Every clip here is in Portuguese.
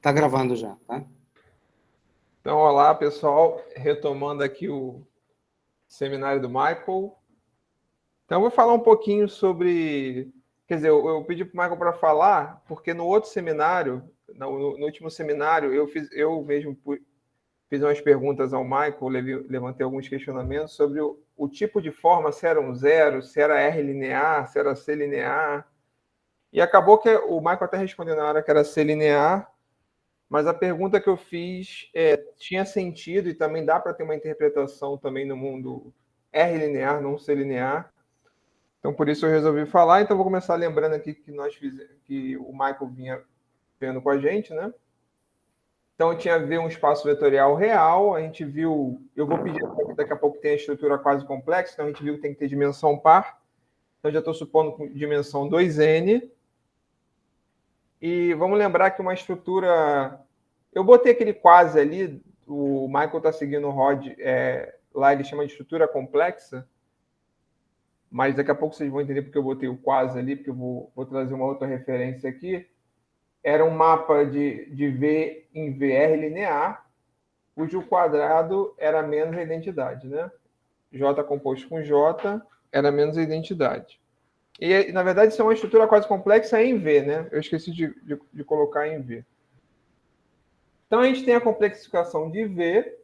Tá gravando já, tá? Então, olá, pessoal. Retomando aqui o seminário do Michael. Então, eu vou falar um pouquinho sobre... Quer dizer, eu pedi para o Michael para falar, porque no outro seminário, no último seminário, eu mesmo fiz umas perguntas ao Michael, levantei alguns questionamentos sobre o tipo de forma, se era um zero, se era R linear, se era C linear. E acabou que o Michael até respondeu na hora que era C linear, mas a pergunta que eu fiz tinha sentido e também dá para ter uma interpretação também no mundo R linear, não C linear. Então, por isso eu resolvi falar. Então, vou começar lembrando aqui que o Michael vinha vendo com a gente, né? Então, tinha ver um espaço vetorial real. A gente viu... Eu vou pedir daqui a pouco tem a estrutura quase complexa. Então, a gente viu que tem que ter dimensão par. Então, já estou supondo com dimensão 2n. E vamos lembrar que uma estrutura... Eu botei aquele quase ali, o Michael está seguindo o Rod, lá ele chama de estrutura complexa, mas daqui a pouco vocês vão entender porque eu botei o quase ali, porque eu vou trazer uma outra referência aqui. Era um mapa de V em VR linear, cujo quadrado era menos a identidade, né? J composto com J era menos a identidade. E, na verdade, isso é uma estrutura quase complexa em V, né? Eu esqueci de colocar em V. Então, a gente tem a complexificação de V,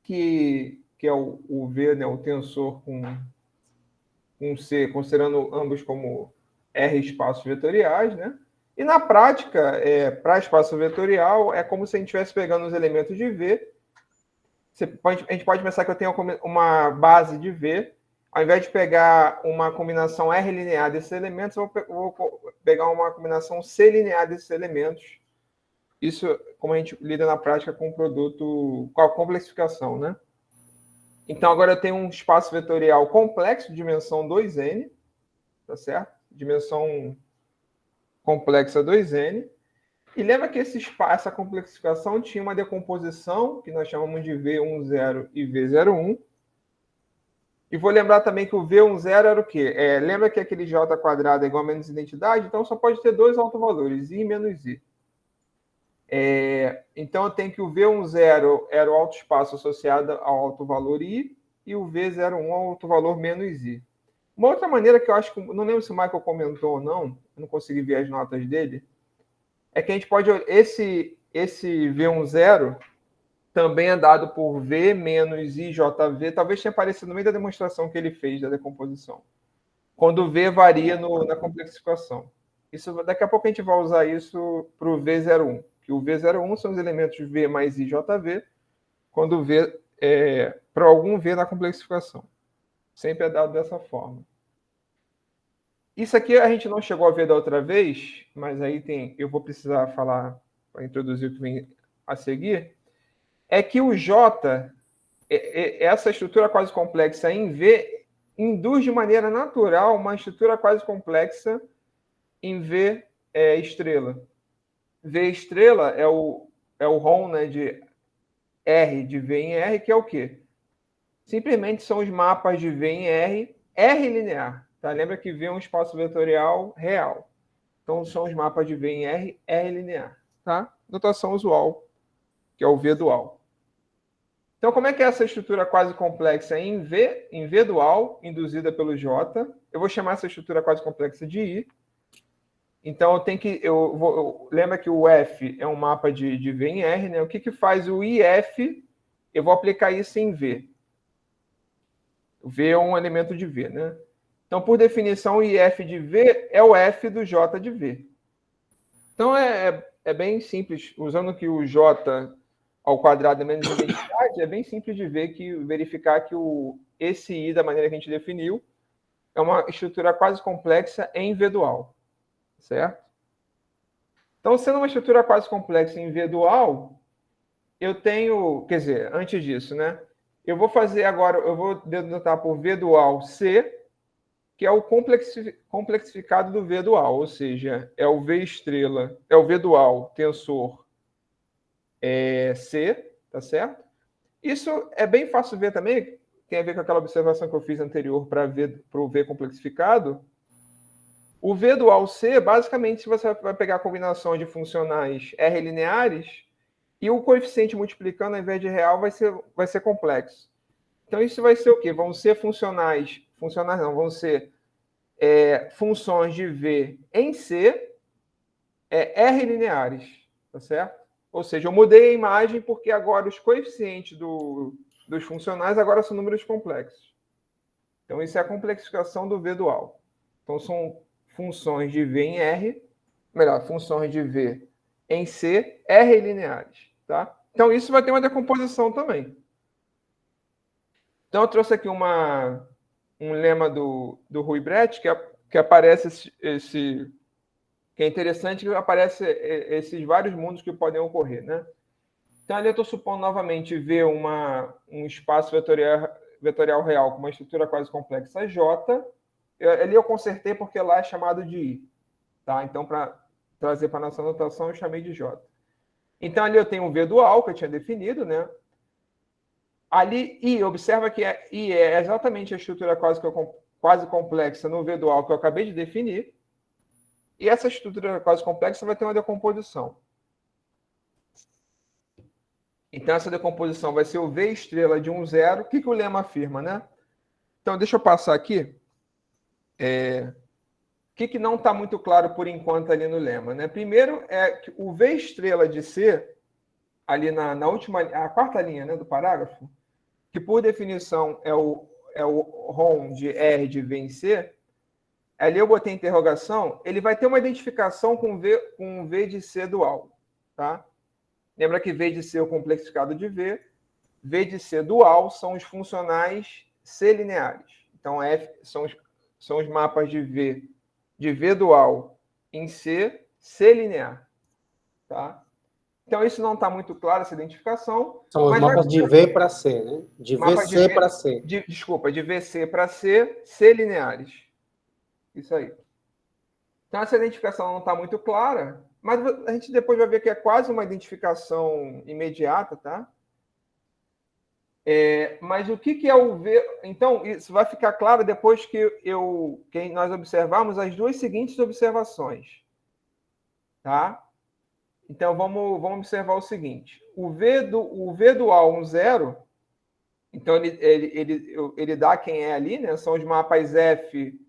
que é o V, né, o tensor com C, considerando ambos como R espaços vetoriais, né? E na prática, para espaço vetorial, é como se a gente estivesse pegando os elementos de V. A gente pode pensar que eu tenho uma base de V. Ao invés de pegar uma combinação R linear desses elementos, eu vou pegar uma combinação C linear desses elementos. Isso, como a gente lida na prática com o produto, com a complexificação, né? Então, agora eu tenho um espaço vetorial complexo, dimensão 2n, tá certo? Dimensão complexa 2n. E lembra que essa complexificação tinha uma decomposição, que nós chamamos de V10 e V01. E vou lembrar também que o V10 era o quê? Lembra que aquele J quadrado é igual a menos identidade? Então, só pode ter dois autovalores, I menos I. Então, eu tenho que o V10 era o autoespaço associado ao autovalor I e o V01 ao autovalor menos I. Uma outra maneira que eu acho que... Não lembro se o Michael comentou ou não, eu não consegui ver as notas dele, é que a gente pode... Esse V10 também é dado por V menos IJV, talvez tenha aparecido no meio da demonstração que ele fez da decomposição, quando o V varia na complexificação. Daqui a pouco a gente vai usar isso para o V01, que o V01 são os elementos V mais IJV, quando V para algum V na complexificação. Sempre é dado dessa forma. Isso aqui a gente não chegou a ver da outra vez, mas aí eu vou precisar falar para introduzir o que vem a seguir, é que o J, essa estrutura quase complexa em V, induz de maneira natural uma estrutura quase complexa em V estrela. V estrela é o ROM, né, de R de V em R, que é o quê? Simplesmente são os mapas de V em R linear. Tá? Lembra que V é um espaço vetorial real. Então, são os mapas de V em R linear. Tá? Notação usual, que é o V dual. Então, como é que é essa estrutura quase complexa em V dual, induzida pelo J? Eu vou chamar essa estrutura quase complexa de I. Então, lembra que o F é um mapa de V em R, né? O que faz o IF? Eu vou aplicar isso em V. O V é um elemento de V, né? Então, por definição, o IF de V é o F do J de V. Então, é bem simples. Usando que o J ao quadrado é menos identidade, é bem simples de verificar que esse I, da maneira que a gente definiu, é uma estrutura quase complexa em V dual. Certo? Então, sendo uma estrutura quase complexa em V dual, eu tenho... Quer dizer, antes disso, né? Eu vou fazer agora... Eu vou denotar por V dual C, que é o complexificado do V dual, ou seja, é o V estrela, é o V dual tensor C, tá certo? Isso é bem fácil de ver também, tem a ver com aquela observação que eu fiz anterior para o V complexificado. O V dual C, basicamente, você vai pegar a combinação de funcionais R lineares e o coeficiente multiplicando, ao invés de real, vai ser complexo. Então, isso vai ser o quê? Vão ser funcionais não, vão ser funções de V em C, R lineares, tá certo? Ou seja, eu mudei a imagem porque agora os coeficientes dos funcionais agora são números complexos. Então, isso é a complexificação do V dual. Então, são funções de V em R, funções de V em C, R lineares, tá? Então, isso vai ter uma decomposição também. Então, eu trouxe aqui um lema do Rui Brecht, que aparece que é interessante, que aparece esses vários mundos que podem ocorrer, né? Então, ali eu estou supondo novamente ver um espaço vetorial real com uma estrutura quase complexa J. Ali eu consertei porque lá é chamado de I. Tá? Então, para trazer para a nossa anotação, eu chamei de J. Então, ali eu tenho um V dual, que eu tinha definido, né? Ali, I, observa que I é exatamente a estrutura quase complexa no V dual que eu acabei de definir. E essa estrutura quase complexa vai ter uma decomposição. Então, essa decomposição vai ser o V estrela de 1, 0. O que o lema afirma, né? Então, deixa eu passar aqui. O que não está muito claro por enquanto ali no lema, né? Primeiro é que o V estrela de C, ali na última, a quarta linha, né, do parágrafo, que por definição é o ROM de R de V em C, ali eu botei interrogação, ele vai ter uma identificação com V de C dual, tá? Lembra que V de C é o complexificado de V de C dual são os funcionais C lineares. Então, F são os mapas de V dual em C linear. Tá? Então, isso não está muito claro, essa identificação. São os mapas de V para C, né? De VC para C. Desculpa, de VC para C, C lineares. Isso aí. Então, essa identificação não está muito clara, mas a gente depois vai ver que é quase uma identificação imediata, tá? Mas o que é o V? Então, isso vai ficar claro depois que nós observarmos as duas seguintes observações. Tá? Então, vamos observar o seguinte. O V dual 1, 0, então ele dá quem é ali, né? São os mapas F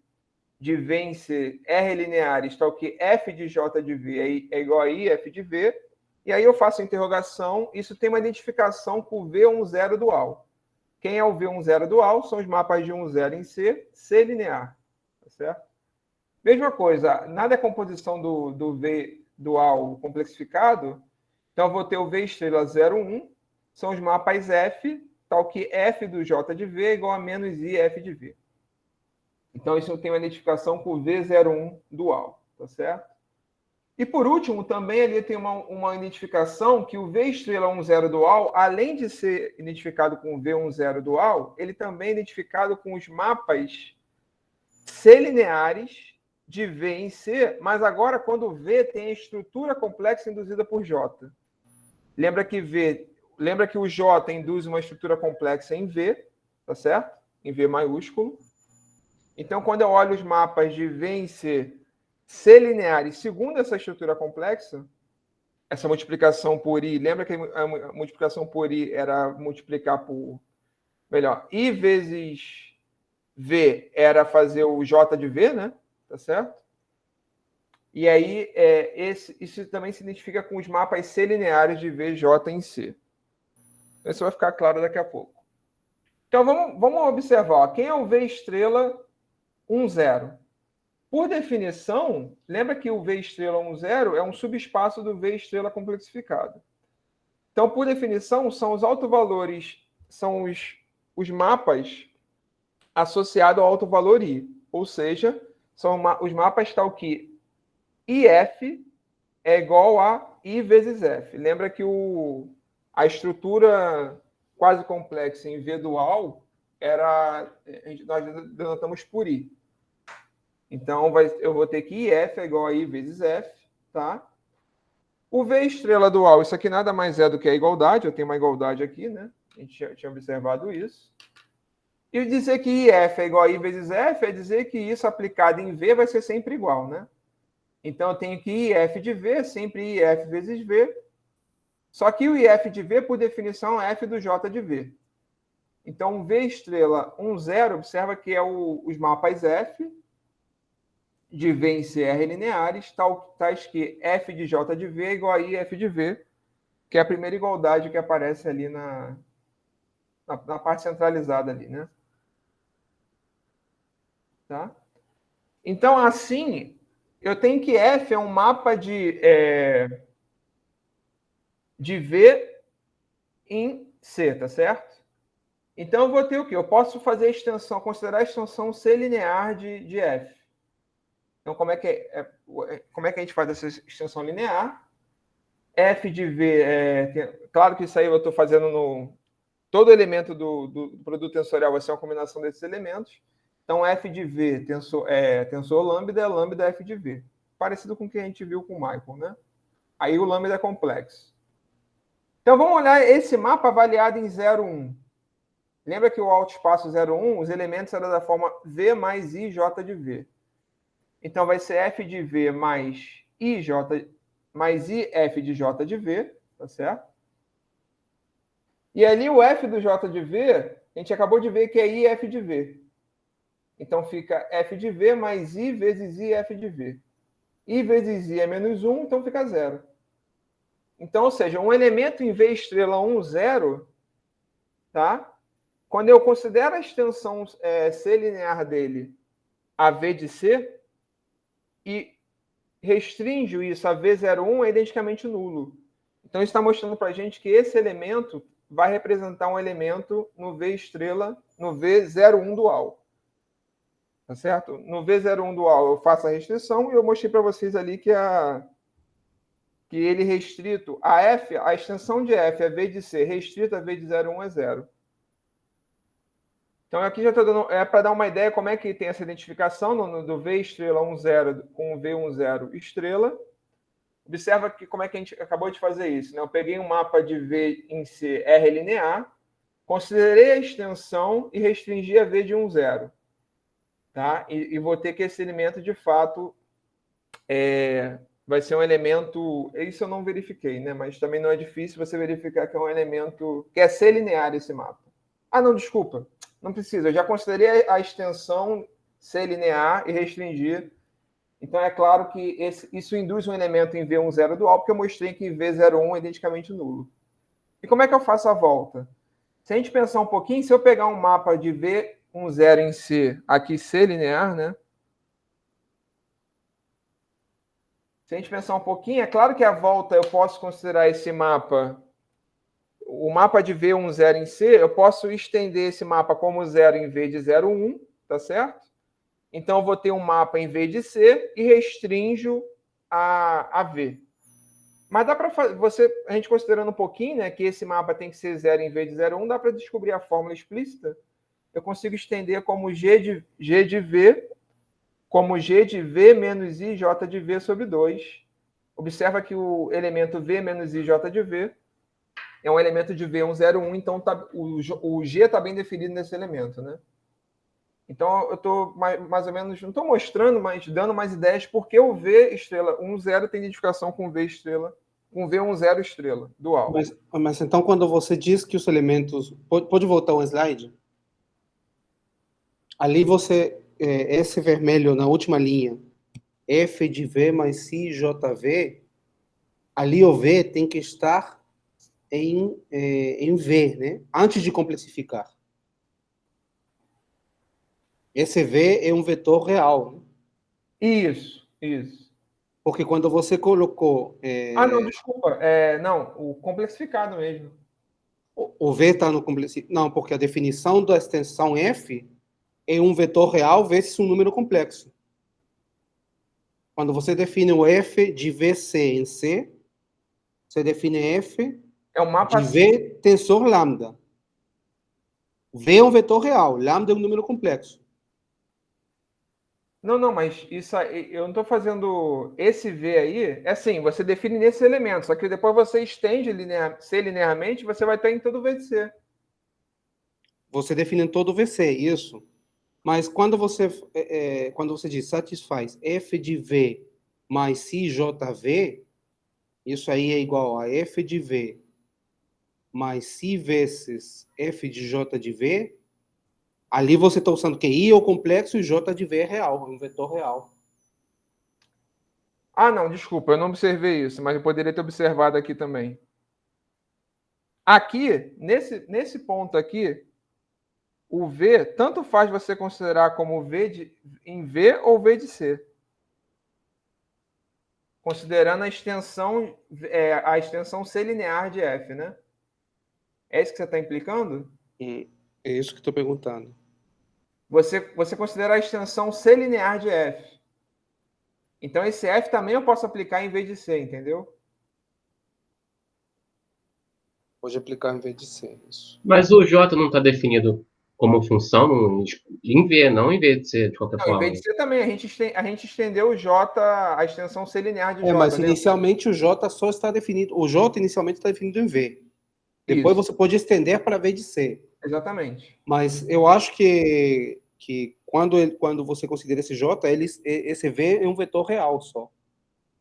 de V em C, R lineares, tal que F de J de V é igual a I, F de V. E aí eu faço a interrogação, isso tem uma identificação com o V1, 0 dual. Quem é o V1, 0 dual? São os mapas de 1, 0 em C, C linear. Tá certo? Mesma coisa, na decomposição do V dual complexificado, então eu vou ter o V estrela 0, 1, são os mapas F, tal que F do J de V é igual a menos I, F de V. Então, isso tem uma identificação com o V01 dual, tá certo? E, por último, também ali tem uma identificação que o V estrela 1, 0 dual, além de ser identificado com o V1, 0 dual, ele também é identificado com os mapas C lineares de V em C, mas agora quando o V tem a estrutura complexa induzida por J. Lembra que o J induz uma estrutura complexa em V, tá certo? Em V maiúsculo. Então, quando eu olho os mapas de V em C lineares, segundo essa estrutura complexa, essa multiplicação por I, lembra que a multiplicação por I era multiplicar por... I vezes V era fazer o J de V, né? Tá certo? E aí, isso também se identifica com os mapas C lineares de V, J em C. Isso vai ficar claro daqui a pouco. Então, vamos observar. Ó. Quem é o V estrela 1, 0? Por definição, lembra que o V estrela 1, 0 é um subespaço do V estrela complexificado. Então, por definição, são os autovalores, são os mapas associados ao autovalor I. Ou seja, são os mapas tal que IF é igual a I vezes F. Lembra que a estrutura quase complexa em V dual nós denotamos por I. Então, eu vou ter que IF é igual a I vezes F, tá? O V estrela dual, isso aqui nada mais é do que a igualdade, eu tenho uma igualdade aqui, né? A gente tinha observado isso. E dizer que IF é igual a I vezes F é dizer que isso aplicado em V vai ser sempre igual, né? Então, eu tenho que IF de V, sempre IF vezes V. Só que o IF de V, por definição, é F do J de V. Então, V estrela 1, 0, observa que é os mapas F de V em CR lineares, tais que F de J de V é igual a IF de V, que é a primeira igualdade que aparece ali na parte centralizada ali, né? Tá? Então, assim, eu tenho que F é um mapa de V em C, tá certo? Então, eu vou ter o quê? Eu posso fazer a extensão, considerar a extensão C linear de F. Então, como é que a gente faz essa extensão linear? F de V, claro que isso aí eu estou fazendo no... Todo elemento do produto tensorial vai ser uma combinação desses elementos. Então, F de V, tensor lambda, é lambda F de V. Parecido com o que a gente viu com o Michael, né? Aí o lambda é complexo. Então, vamos olhar esse mapa avaliado em 0, 1. Lembra que o alto-espaço 0, 1, os elementos eram da forma V mais IJ de V. Então, vai ser F de V mais IJ, mais IF de J de V, tá certo? E ali o F do J de V, a gente acabou de ver que é IF de V. Então, fica F de V mais I vezes IF de V. I vezes I é menos 1, então fica 0. Então, ou seja, um elemento em V estrela 1, 0, tá? Quando eu considero a extensão C linear dele a V de C e restringo isso a V01, é identicamente nulo. Então, isso está mostrando para a gente que esse elemento vai representar um elemento no V estrela, no V01 dual. Tá certo? No V01 dual eu faço a restrição e eu mostrei para vocês ali que ele restrito a F, a extensão de F é V de C, restrito a V de 01 é 0. Então, aqui já estou dando, para dar uma ideia como é que tem essa identificação do V estrela 1, 0 com o V10 estrela. Observa que como é que a gente acabou de fazer isso, né? Eu peguei um mapa de V em C R linear, considerei a extensão e restringi a V de 1, 0. Tá? E vou ter que esse elemento, de fato, vai ser um elemento... Isso eu não verifiquei, né? Mas também não é difícil você verificar que é um elemento... que é C linear esse mapa. Ah, não, desculpa. Não precisa. Eu já considerei a extensão C linear e restringi. Então, é claro que isso induz um elemento em V10 dual, porque eu mostrei que V01 é identicamente nulo. E como é que eu faço a volta? Se a gente pensar um pouquinho, se eu pegar um mapa de V10 em C, aqui C linear, né? Se a gente pensar um pouquinho, é claro que a volta eu posso considerar esse mapa, o mapa de V10 em C, eu posso estender esse mapa como 0 em V de 01, tá certo? Então, eu vou ter um mapa em V de C e restringo a V. Mas dá para a gente considerando um pouquinho, né, que esse mapa tem que ser 0 em V de 01, dá para descobrir a fórmula explícita. Eu consigo estender como G de V, como G de V menos IJ de V sobre 2. Observa que o elemento V menos IJ de V é um elemento de V101, então o G está bem definido nesse elemento, né? Então, eu estou mais ou menos, não estou mostrando, mas dando mais ideias, porque o V estrela 10 tem identificação com V estrela, com V10 estrela, dual. Mas então, quando você diz que os elementos... Pode voltar um slide? Ali você, esse vermelho na última linha, F de V mais IJV, ali o V tem que estar em V, né? Antes de complexificar. Esse V é um vetor real. Né? Isso. Porque quando você colocou... não, desculpa. Não, o complexificado mesmo. O V está no complexificado. Não, porque a definição da extensão F é um vetor real vezes um número complexo. Quando você define o F de VC em C, você define F é um mapa de V tensor lambda. V é um vetor real, lambda é um número complexo. Não, mas isso aí, eu não estou fazendo esse V aí, é assim, você define nesse elemento, só que depois você estende C linearmente, você vai estar em todo V de C. você define todo o VC, isso. Mas quando você diz satisfaz f de v mais CJV, isso aí é igual a f de v mais C vezes f de j de v. Ali você está usando que I é o complexo e j de v é real, é um vetor real. Ah, não, desculpa, eu não observei isso, mas eu poderia ter observado aqui também. Aqui, nesse ponto aqui, o V, tanto faz você considerar como em V ou V de C. Considerando a extensão C linear de F, né? É isso que você está implicando? É isso que estou perguntando. Você considera a extensão C linear de F. Então, esse F também eu posso aplicar em vez de C, entendeu? Pode aplicar em vez de C, isso. Mas o J não está definido como função em V, não em vez de C, de qualquer Não, forma. em vez de C também, a gente estendeu o J, a extensão C linear de J. Mas lembra? inicialmente o J só está definido, o J inicialmente está definido em V. Depois você pode estender para V de C. Exatamente. Mas eu acho que quando você considera esse J, esse V é um vetor real só.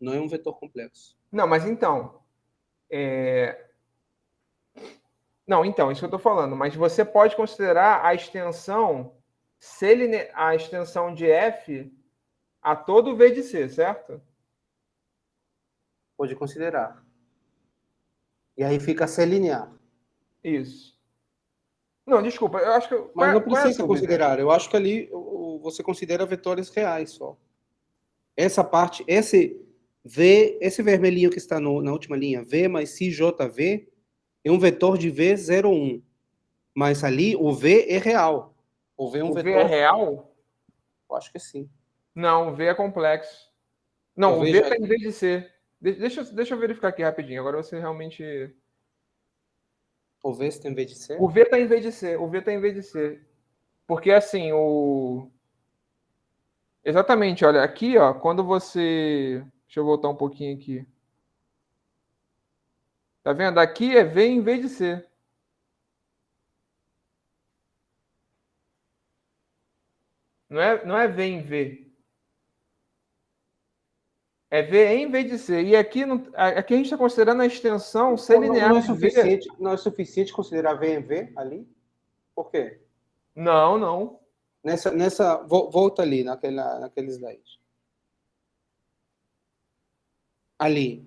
Não é um vetor complexo. Não, mas então... Não, então, isso que eu estou falando. Mas você pode considerar a extensão a extensão de F a todo V de C, certo? Pode considerar. E aí fica C linear. Isso. Não, desculpa, eu acho que... Mas não precisa considerar. Eu acho que ali você considera vetores reais só. Essa parte, esse vermelhinho que está na última linha, V mais CJV, é um vetor de V01. Mas ali o V é real. O V é um vetor... V é real? Eu acho que sim. Não, o V é complexo. Não, o V já... está em vez de C. Deixa eu verificar aqui rapidinho. Agora você realmente... O V está em vez de C? O V está em vez de C. O V está em vez de C. Porque assim, Exatamente, olha, aqui, ó, quando você... Deixa eu voltar um pouquinho aqui. Tá vendo? Aqui é V em vez de C. Não é V em V. É V em vez de C. E aqui a gente está considerando a extensão C linear não é de suficiente, V. não é suficiente considerar V em V ali? Por quê? Não. Volta ali, naquele slide. Ali.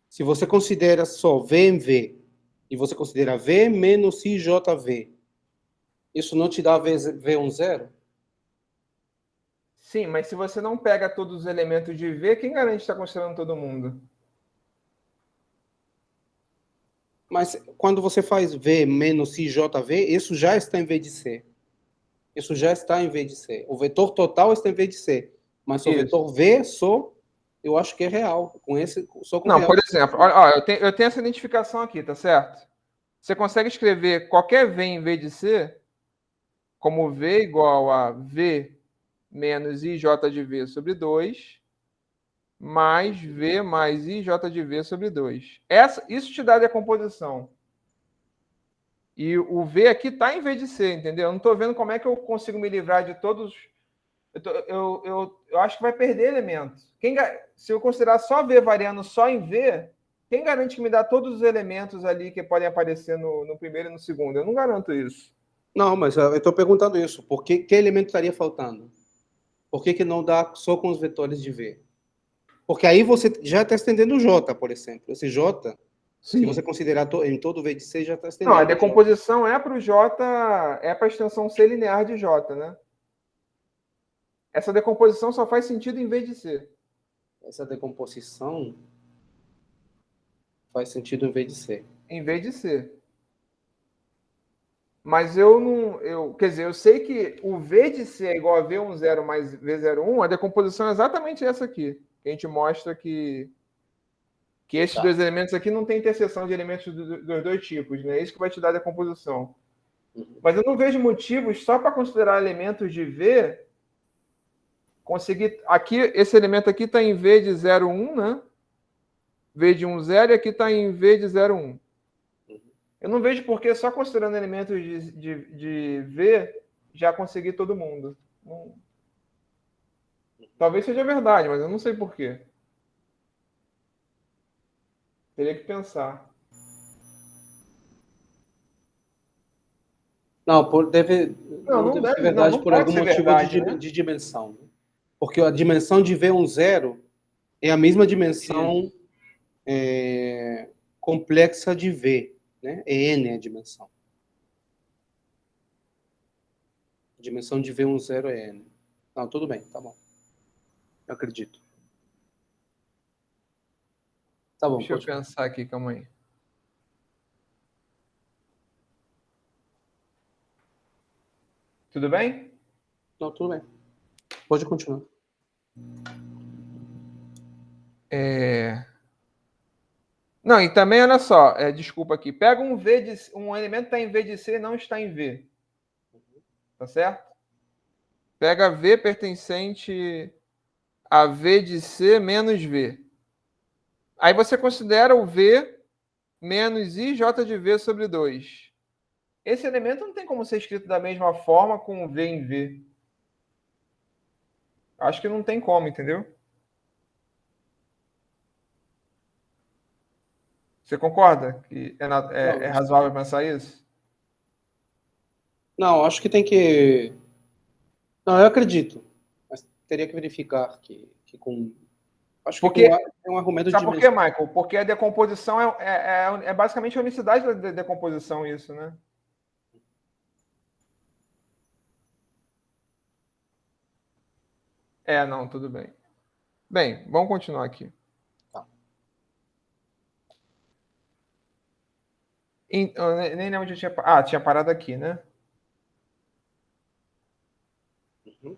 Se você considera só V em V, e você considera V menos IJV, isso não te dá V10? Sim, mas se você não pega todos os elementos de V, quem garante que está considerando todo mundo? Mas quando você faz V menos IJV, isso já está em vez de C. Isso já está em vez de C. O vetor total está em vez de C. Mas o vetor V só, eu acho que é real. Não, real. Por exemplo, ó, eu tenho essa identificação aqui, tá certo? Você consegue escrever qualquer V em vez de C como V igual a V menos IJ de V sobre 2 mais V mais IJ de V sobre 2. Isso te dá a decomposição. E o V aqui está em vez de C, entendeu? Eu não estou vendo como é que eu consigo me livrar de todos... Eu acho que vai perder elementos. Se eu considerar só V variando só em V, quem garante que me dá todos os elementos ali que podem aparecer no primeiro e no segundo? Eu não garanto isso. Não, mas eu estou perguntando isso. Que elemento estaria faltando? Por que não dá só com os vetores de V? Porque aí você já está estendendo o J, por exemplo. Esse J, sim, se você considerar em todo V de C, já está estendendo. Não, a decomposição é para o J, é para a extensão C linear de J, né? Essa decomposição só faz sentido em vez de C. Essa decomposição faz sentido em vez de C. Em vez de C. Mas quer dizer, eu sei que o V de C é igual a V10 mais V01, a decomposição é exatamente essa aqui. Que a gente mostra que esses dois elementos aqui não tem interseção de elementos dos dois tipos, né? Isso que vai te dar a decomposição. Mas eu não vejo motivos só para considerar elementos de V conseguir... Aqui, esse elemento aqui está em V de 0,1, né? V de 1,0 e aqui está em V de 0,1. Eu não vejo por que só considerando elementos de V já conseguir todo mundo. Não... Talvez seja verdade, mas eu não sei por quê. Teria que pensar. Não, deve, Não, não não deve ser deve, não, verdade não por pode algum ser motivo verdade, né? de dimensão. Né? Porque a dimensão de V10 é a mesma dimensão complexa de V. Né? É N a dimensão. A dimensão de V10 é N. Não, tudo bem, tá bom. Eu acredito. Tá bom, Deixa eu pode. pensar aqui, calma aí. Tudo bem? Não, tudo bem. Pode continuar. Não, e também, olha só, desculpa aqui. Pega um elemento que está em V de C e não está em V. Tá certo? Pega V pertencente a V de C menos V. Aí você considera o V menos IJ de V sobre 2. Esse elemento não tem como ser escrito da mesma forma com V em V. Acho que não tem como, entendeu? Você concorda que é Não, razoável pensar isso? não, acho que tem que. Não, eu acredito. Mas teria que verificar que com. Acho que com Porque, A é um argumento de sabe por quê, dimensão. Michael? Porque a decomposição é basicamente a unicidade da decomposição, isso, né? Não, tudo bem. Bem, vamos continuar aqui. Tá. Eu nem lembro onde eu tinha. Tinha parado aqui, né? Uhum.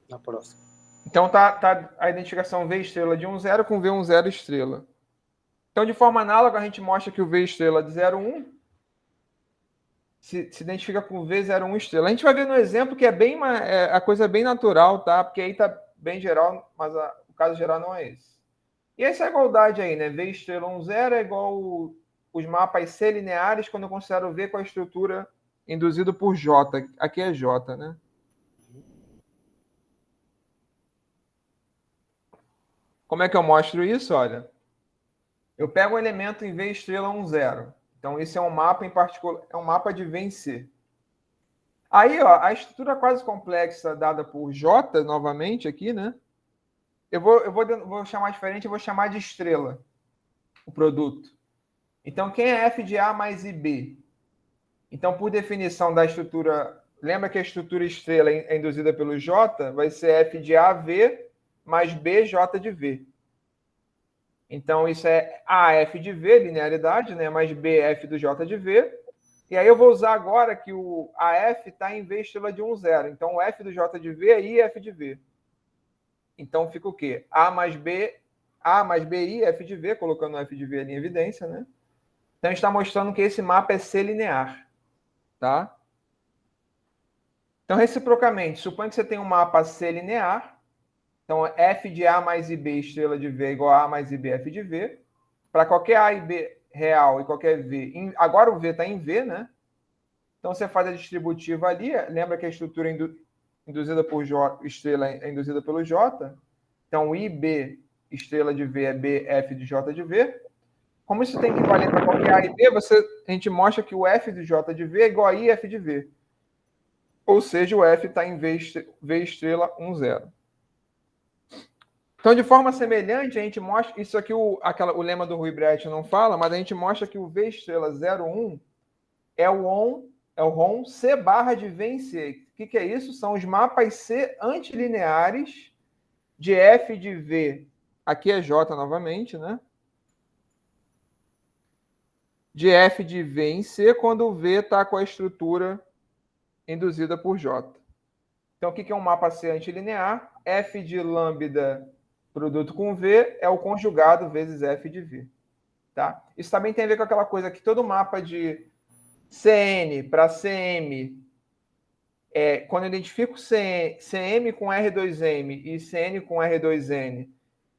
Na próxima. Então tá a identificação V estrela de 1,0 com V10 estrela. Então, de forma análoga, a gente mostra que o V estrela de 0,1 se identifica com V01 estrela. A gente vai ver no exemplo que a coisa é bem natural, tá? Porque aí tá bem geral, mas o caso geral não é esse. E essa igualdade aí, né? V estrela 10 é igual os mapas C lineares quando eu considero V com a estrutura induzido por J. Aqui é J, né? Como é que eu mostro isso? Olha, eu pego o elemento em V estrela 10. Então, esse é um mapa em particular, é um mapa de V em C. Aí, ó, a estrutura quase complexa dada por J, novamente aqui, né? Vou chamar diferente, eu vou chamar de estrela, o produto. Então, quem é F de A mais IB? Então, por definição da estrutura, lembra que a estrutura estrela é induzida pelo J? Vai ser F de A, V, mais B, J de V. Então, isso é AF de V, linearidade, né? Mais BF do J de V. E aí eu vou usar agora que o AF está em V estrela de 10. Então, o F do J de V é IF de V. Então, fica o quê? A mais BI, F de V, colocando o F de V ali em evidência, né? Então, a gente está mostrando que esse mapa é C linear, tá? Então, reciprocamente, suponha que você tem um mapa C linear. Então, F de A mais IB estrela de V é igual a A mais IB F de V. Para qualquer A e B real e qualquer V. Agora o V está em V, né? Então, você faz a distributiva ali. Lembra que a estrutura induzida por J, estrela é induzida pelo J. Então, IB estrela de V é BF de J de V. Como isso tem que valer para qualquer A e B, a gente mostra que o F de J de V é igual a IF de V. Ou seja, o F está em V estrela 10. Então, de forma semelhante, a gente mostra. Isso aqui, o lema do Rui Brecht não fala, mas a gente mostra que o V estrela 01 é o ROM C barra de V em C. O que é isso? São os mapas C antilineares de F de V. Aqui é J novamente, né? De F de V em C, quando o V está com a estrutura induzida por J. Então, o que é um mapa C antilinear? F de lambda produto com V é o conjugado vezes F de V. Tá? Isso também tem a ver com aquela coisa que todo mapa de CN para CM, quando eu identifico CM com R2M e CN com R2N,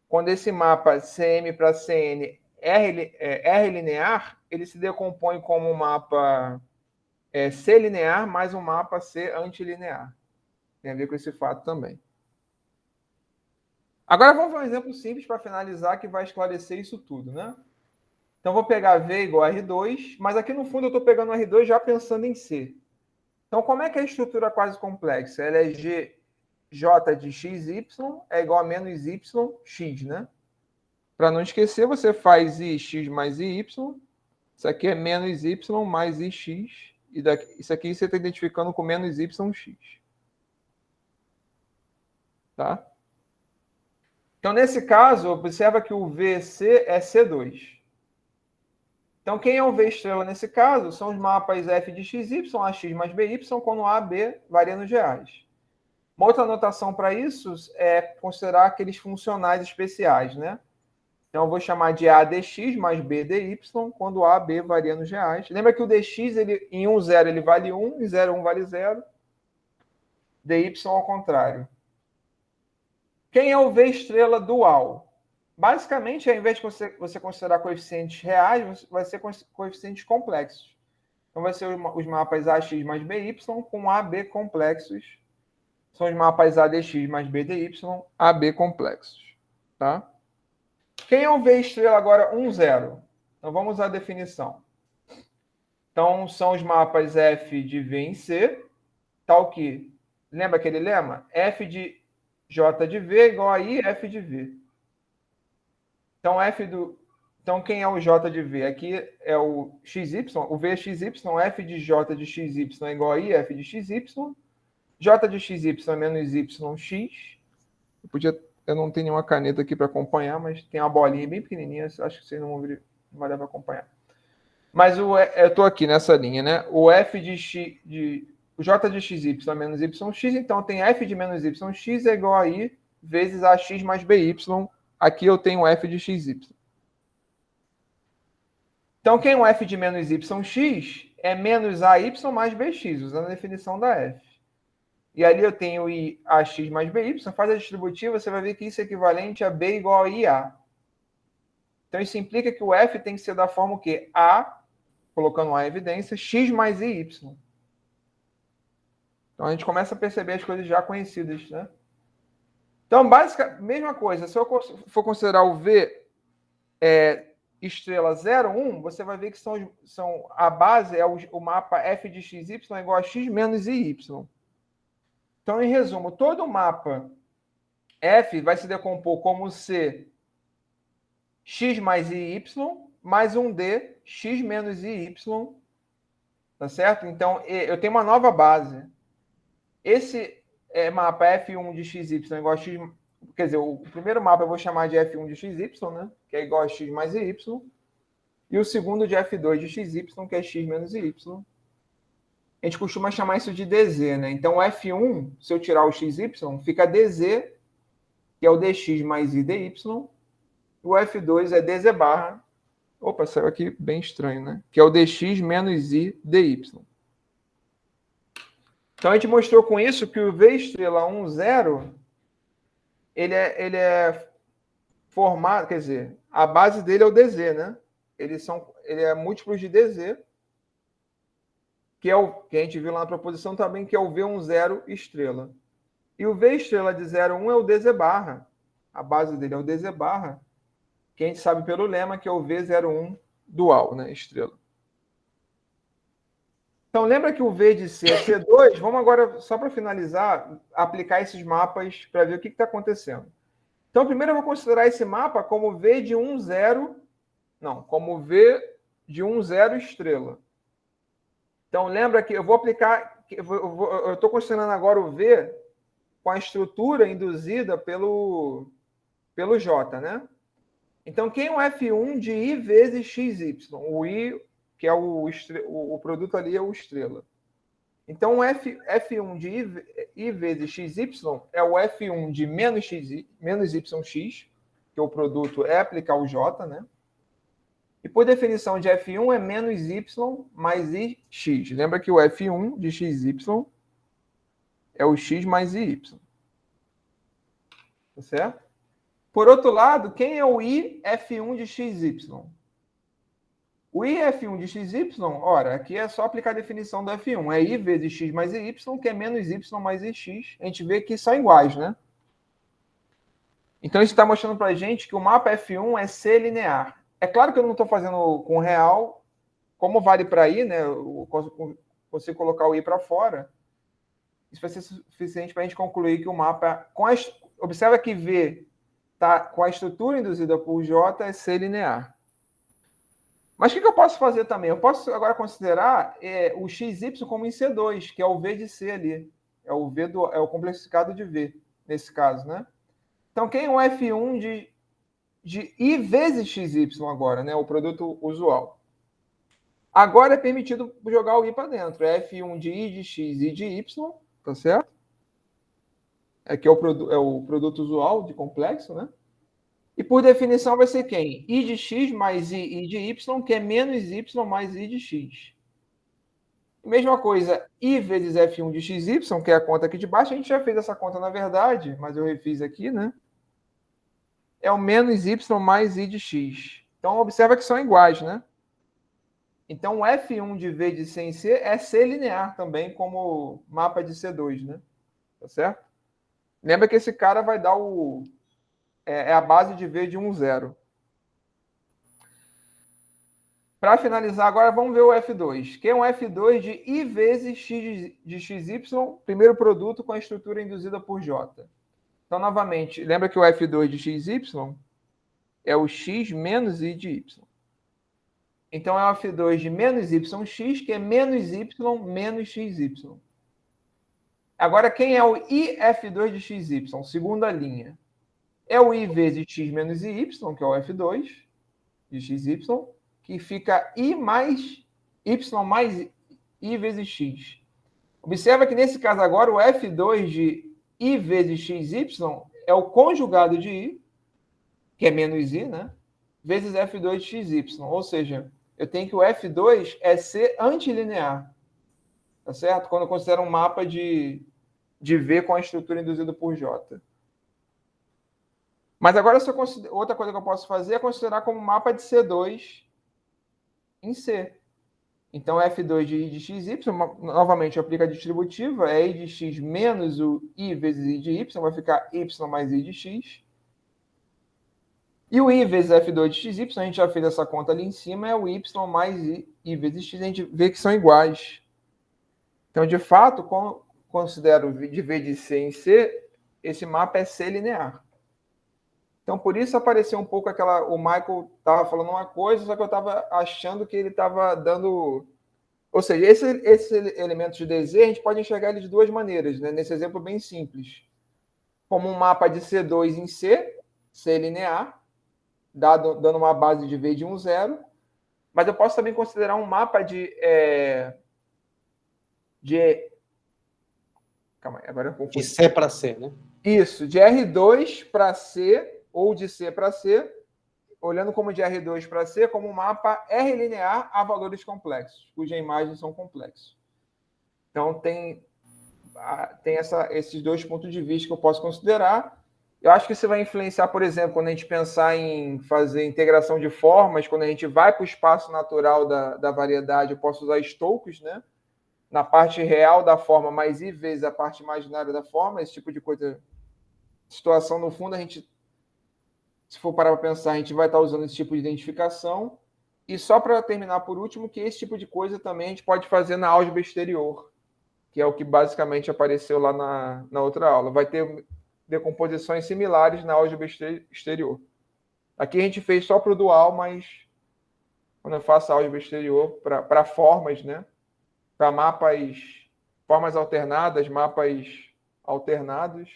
quando esse mapa CM para CN R linear, ele se decompõe como um mapa C linear mais um mapa C antilinear. Tem a ver com esse fato também. Agora vamos ver um exemplo simples para finalizar que vai esclarecer isso tudo, né? Então vou pegar V igual a R2, mas aqui no fundo eu estou pegando R2 já pensando em C. Então como é que é a estrutura quase complexa? Ela é J de XY é igual a menos YX, né? Para não esquecer, você faz IX mais IY. Isso aqui é menos Y mais IX. E isso aqui você está identificando com menos YX. Tá? Então, nesse caso, observa que o VC é C2. Então, quem é o V estrela nesse caso? São os mapas F de XY, AX mais BY, quando A, B varia nos reais. Uma outra anotação para isso é considerar aqueles funcionais especiais, né? Então, eu vou chamar de A dx mais B dy, quando A, B varia nos reais. Lembra que o dx, em 1, 0, ele vale 1, em 0, 1 vale 0. dy ao contrário. Quem é o V estrela dual? Basicamente, ao invés de você considerar coeficientes reais, vai ser coeficientes complexos. Então, vai ser os mapas AX mais BY com AB complexos. São os mapas ADX mais BDY, AB complexos. Tá? Quem é o V estrela agora 1, 0? Então, vamos à definição. Então, são os mapas F de V em C, tal que, lembra aquele lema? F de J de V igual a I F de V. Então, quem é o J de V? Aqui é o XY, o V é XY, F de J de XY é igual a I F de XY, J de XY é menos YX. Eu não tenho nenhuma caneta aqui para acompanhar, mas tem uma bolinha bem pequenininha, acho que vocês não vão ver, não vai dar para acompanhar. Mas eu estou aqui nessa linha, né? O F de X, o J de XY é menos YX, então tem F de menos YX é igual a I vezes AX mais BY. Aqui eu tenho F de XY. Então, quem é o F de menos YX é menos AY mais BX, usando a definição da F. E ali eu tenho I AX mais BY, faz a distributiva, você vai ver que isso é equivalente a B igual a IA. Então, isso implica que o F tem que ser da forma o quê? A, colocando a evidência, X mais IY. Então, a gente começa a perceber as coisas já conhecidas, né? Então, basicamente, mesma coisa. Se eu for considerar o V estrela 0, 1, você vai ver que a base é o mapa F de XY é igual a X menos IY. Então, em resumo, todo mapa F vai se decompor como C X mais IY mais um D X menos IY. Tá certo? Então, eu tenho uma nova base. Esse mapa F1 de XY é igual a X... Quer dizer, o primeiro mapa eu vou chamar de F1 de XY, né? Que é igual a X mais Y. E o segundo de F2 de XY, que é X menos Y. A gente costuma chamar isso de DZ, né? Então, o F1, se eu tirar o XY, fica DZ, que é o DX mais I dy. O F2 é DZ barra. Opa, saiu aqui bem estranho, né? Que é o DX menos I dy. Então, a gente mostrou com isso que o V estrela 1, 0, ele é formado, quer dizer, a base dele é o DZ, né? Ele é múltiplos de DZ, que é o que a gente viu lá na proposição também, que é o V1, 0 estrela. E o V estrela de 0, 1 é o DZ barra. A base dele é o DZ barra, que a gente sabe pelo lema que é o V01 dual, né? Estrela. Então, lembra que o V de C é C2? Vamos agora, só para finalizar, aplicar esses mapas para ver o que está acontecendo. Então, primeiro eu vou considerar esse mapa como V de 1, 0... Não, como V de 1, 0 estrela. Então, lembra que eu vou aplicar... Eu estou considerando agora o V com a estrutura induzida pelo J, né? Então, quem é o F1 de I vezes XY? O I... que é o produto ali é o estrela. Então, o F1 de I vezes XY é o F1 de menos YX, que o produto é aplicar o J, né? E por definição de F1 é menos Y mais IX. Lembra que o F1 de XY é o X mais IY. Tá certo? Por outro lado, quem é o IF1 de XY? O IF1 de XY, ora, aqui é só aplicar a definição do F1. É I vezes X mais IY, que é menos Y mais IX. A gente vê que são iguais, né? Então, isso está mostrando para a gente que o mapa F1 é C linear. É claro que eu não estou fazendo com real, como vale para I, né? Eu consigo colocar o I para fora. Isso vai ser suficiente para a gente concluir que o mapa... Observa que V tá, com a estrutura induzida por J é C linear. Mas o que eu posso fazer também? Eu posso agora considerar o XY como em C2, que é o V de C ali. É o complexificado de V, nesse caso, né? Então, quem é o F1 de I vezes XY agora, né? O produto usual. Agora é permitido jogar o I para dentro. É F1 de I de X e de Y, tá certo? Aqui é o produto usual de complexo, né? E por definição vai ser quem? I de X mais I de Y, que é menos Y mais I de X. Mesma coisa, I vezes F1 de XY, que é a conta aqui de baixo. A gente já fez essa conta, na verdade, mas eu refiz aqui, né? É o menos Y mais I de X. Então, observa que são iguais, né? Então, o F1 de V de C em C é C linear também, como mapa de C2, né? Tá certo? Lembra que esse cara vai dar a base de V de 1, 0. Para finalizar agora, vamos ver o F2, que é um F2 de I vezes X de XY, primeiro produto com a estrutura induzida por J. Então, novamente, lembra que o F2 de XY é o X menos I de Y. Então, é o F2 de menos YX, que é menos Y menos XY. Agora, quem é o IF2 de XY? Segunda linha. É o I vezes X menos IY, que é o F2 de XY, que fica I mais Y mais I vezes X. Observa que, nesse caso agora, o F2 de I vezes XY é o conjugado de I, que é menos I, né? Vezes F2 de XY. Ou seja, eu tenho que o F2 é C antilinear. Tá certo? Quando eu considero um mapa de V com a estrutura induzida por J. Mas agora, outra coisa que eu posso fazer é considerar como mapa de C2 em C. Então, F2 de I de XY, novamente, eu aplico a distributiva, é I de X menos o I vezes I de Y, vai ficar Y mais I de X. E o I vezes F2 de XY, a gente já fez essa conta ali em cima, é o Y mais I vezes X, a gente vê que são iguais. Então, de fato, considero de V de C em C, esse mapa é C linear. Então, por isso apareceu um pouco o Michael estava falando uma coisa, só que eu estava achando que ele estava dando... Ou seja, esses elementos de DZ, a gente pode enxergar eles de duas maneiras, né? Nesse exemplo bem simples. Como um mapa de C2 em C, C linear, dando uma base de V de 1, 0. Mas eu posso também considerar um mapa calma aí, agora eu confundi. De C para C, né? Isso, de R2 para C ou de C para C, olhando como de R2 para C, como um mapa R linear a valores complexos, cuja imagens são complexos. Então, tem esses dois pontos de vista que eu posso considerar. Eu acho que isso vai influenciar, por exemplo, quando a gente pensar em fazer integração de formas, quando a gente vai para o espaço natural da variedade, eu posso usar Stokes, né? Na parte real da forma mais I vezes a parte imaginária da forma, esse tipo de coisa. Situação, no fundo, a gente, se for parar para pensar, a gente vai estar usando esse tipo de identificação. E só para terminar por último, que esse tipo de coisa também a gente pode fazer na álgebra exterior, que é o que basicamente apareceu lá na outra aula. Vai ter decomposições similares na álgebra exterior. Aqui a gente fez só para o dual, mas quando eu faço a álgebra exterior para formas, né? Para formas alternadas, mapas alternados,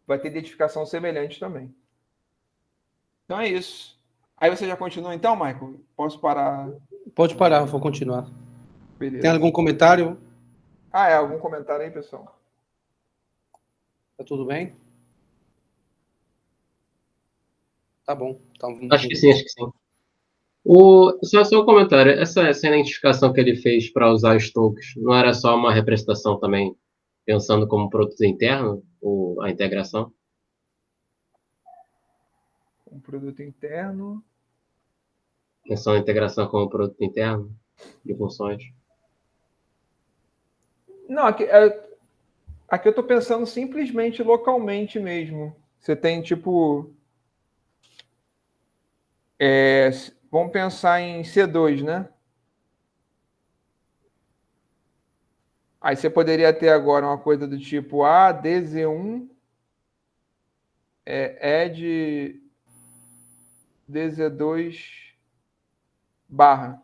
vai ter identificação semelhante também. Então é isso. Aí você já continua então, Michael? Posso parar? Pode parar, vou continuar. Beleza. Tem algum comentário? Algum comentário aí, pessoal? Tá tudo bem? Tá bom. Então, Acho que sim. Só um comentário. Essa identificação que ele fez para usar os Stokes não era só uma representação também, pensando como produto interno, ou a integração? Um produto interno. Menção à integração com o produto interno de funções. Não, aqui eu estou pensando simplesmente localmente mesmo. Você tem, tipo... vamos pensar em C2, né? Aí você poderia ter agora uma coisa do tipo DZ1 add DZ2 barra.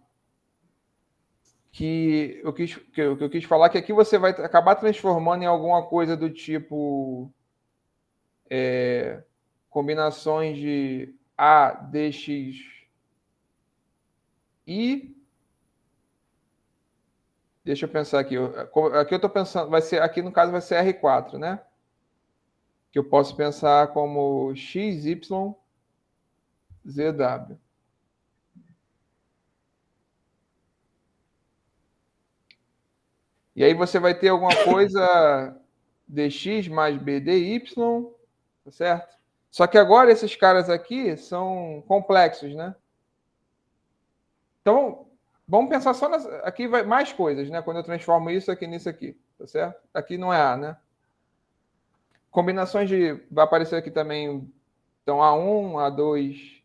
Que eu quis falar que aqui você vai acabar transformando em alguma coisa do tipo combinações de A, DX, I. Deixa eu pensar aqui. Aqui eu estou pensando, aqui no caso vai ser R4, né? Que eu posso pensar como XY, ZW. E aí você vai ter alguma coisa dx mais bdy, tá certo? Só que agora esses caras aqui são complexos, né? Então, vamos pensar só aqui vai mais coisas, né? Quando eu transformo isso aqui nisso aqui, tá certo? Aqui não é A, né? Combinações de... Vai aparecer aqui também, então, A1, A2,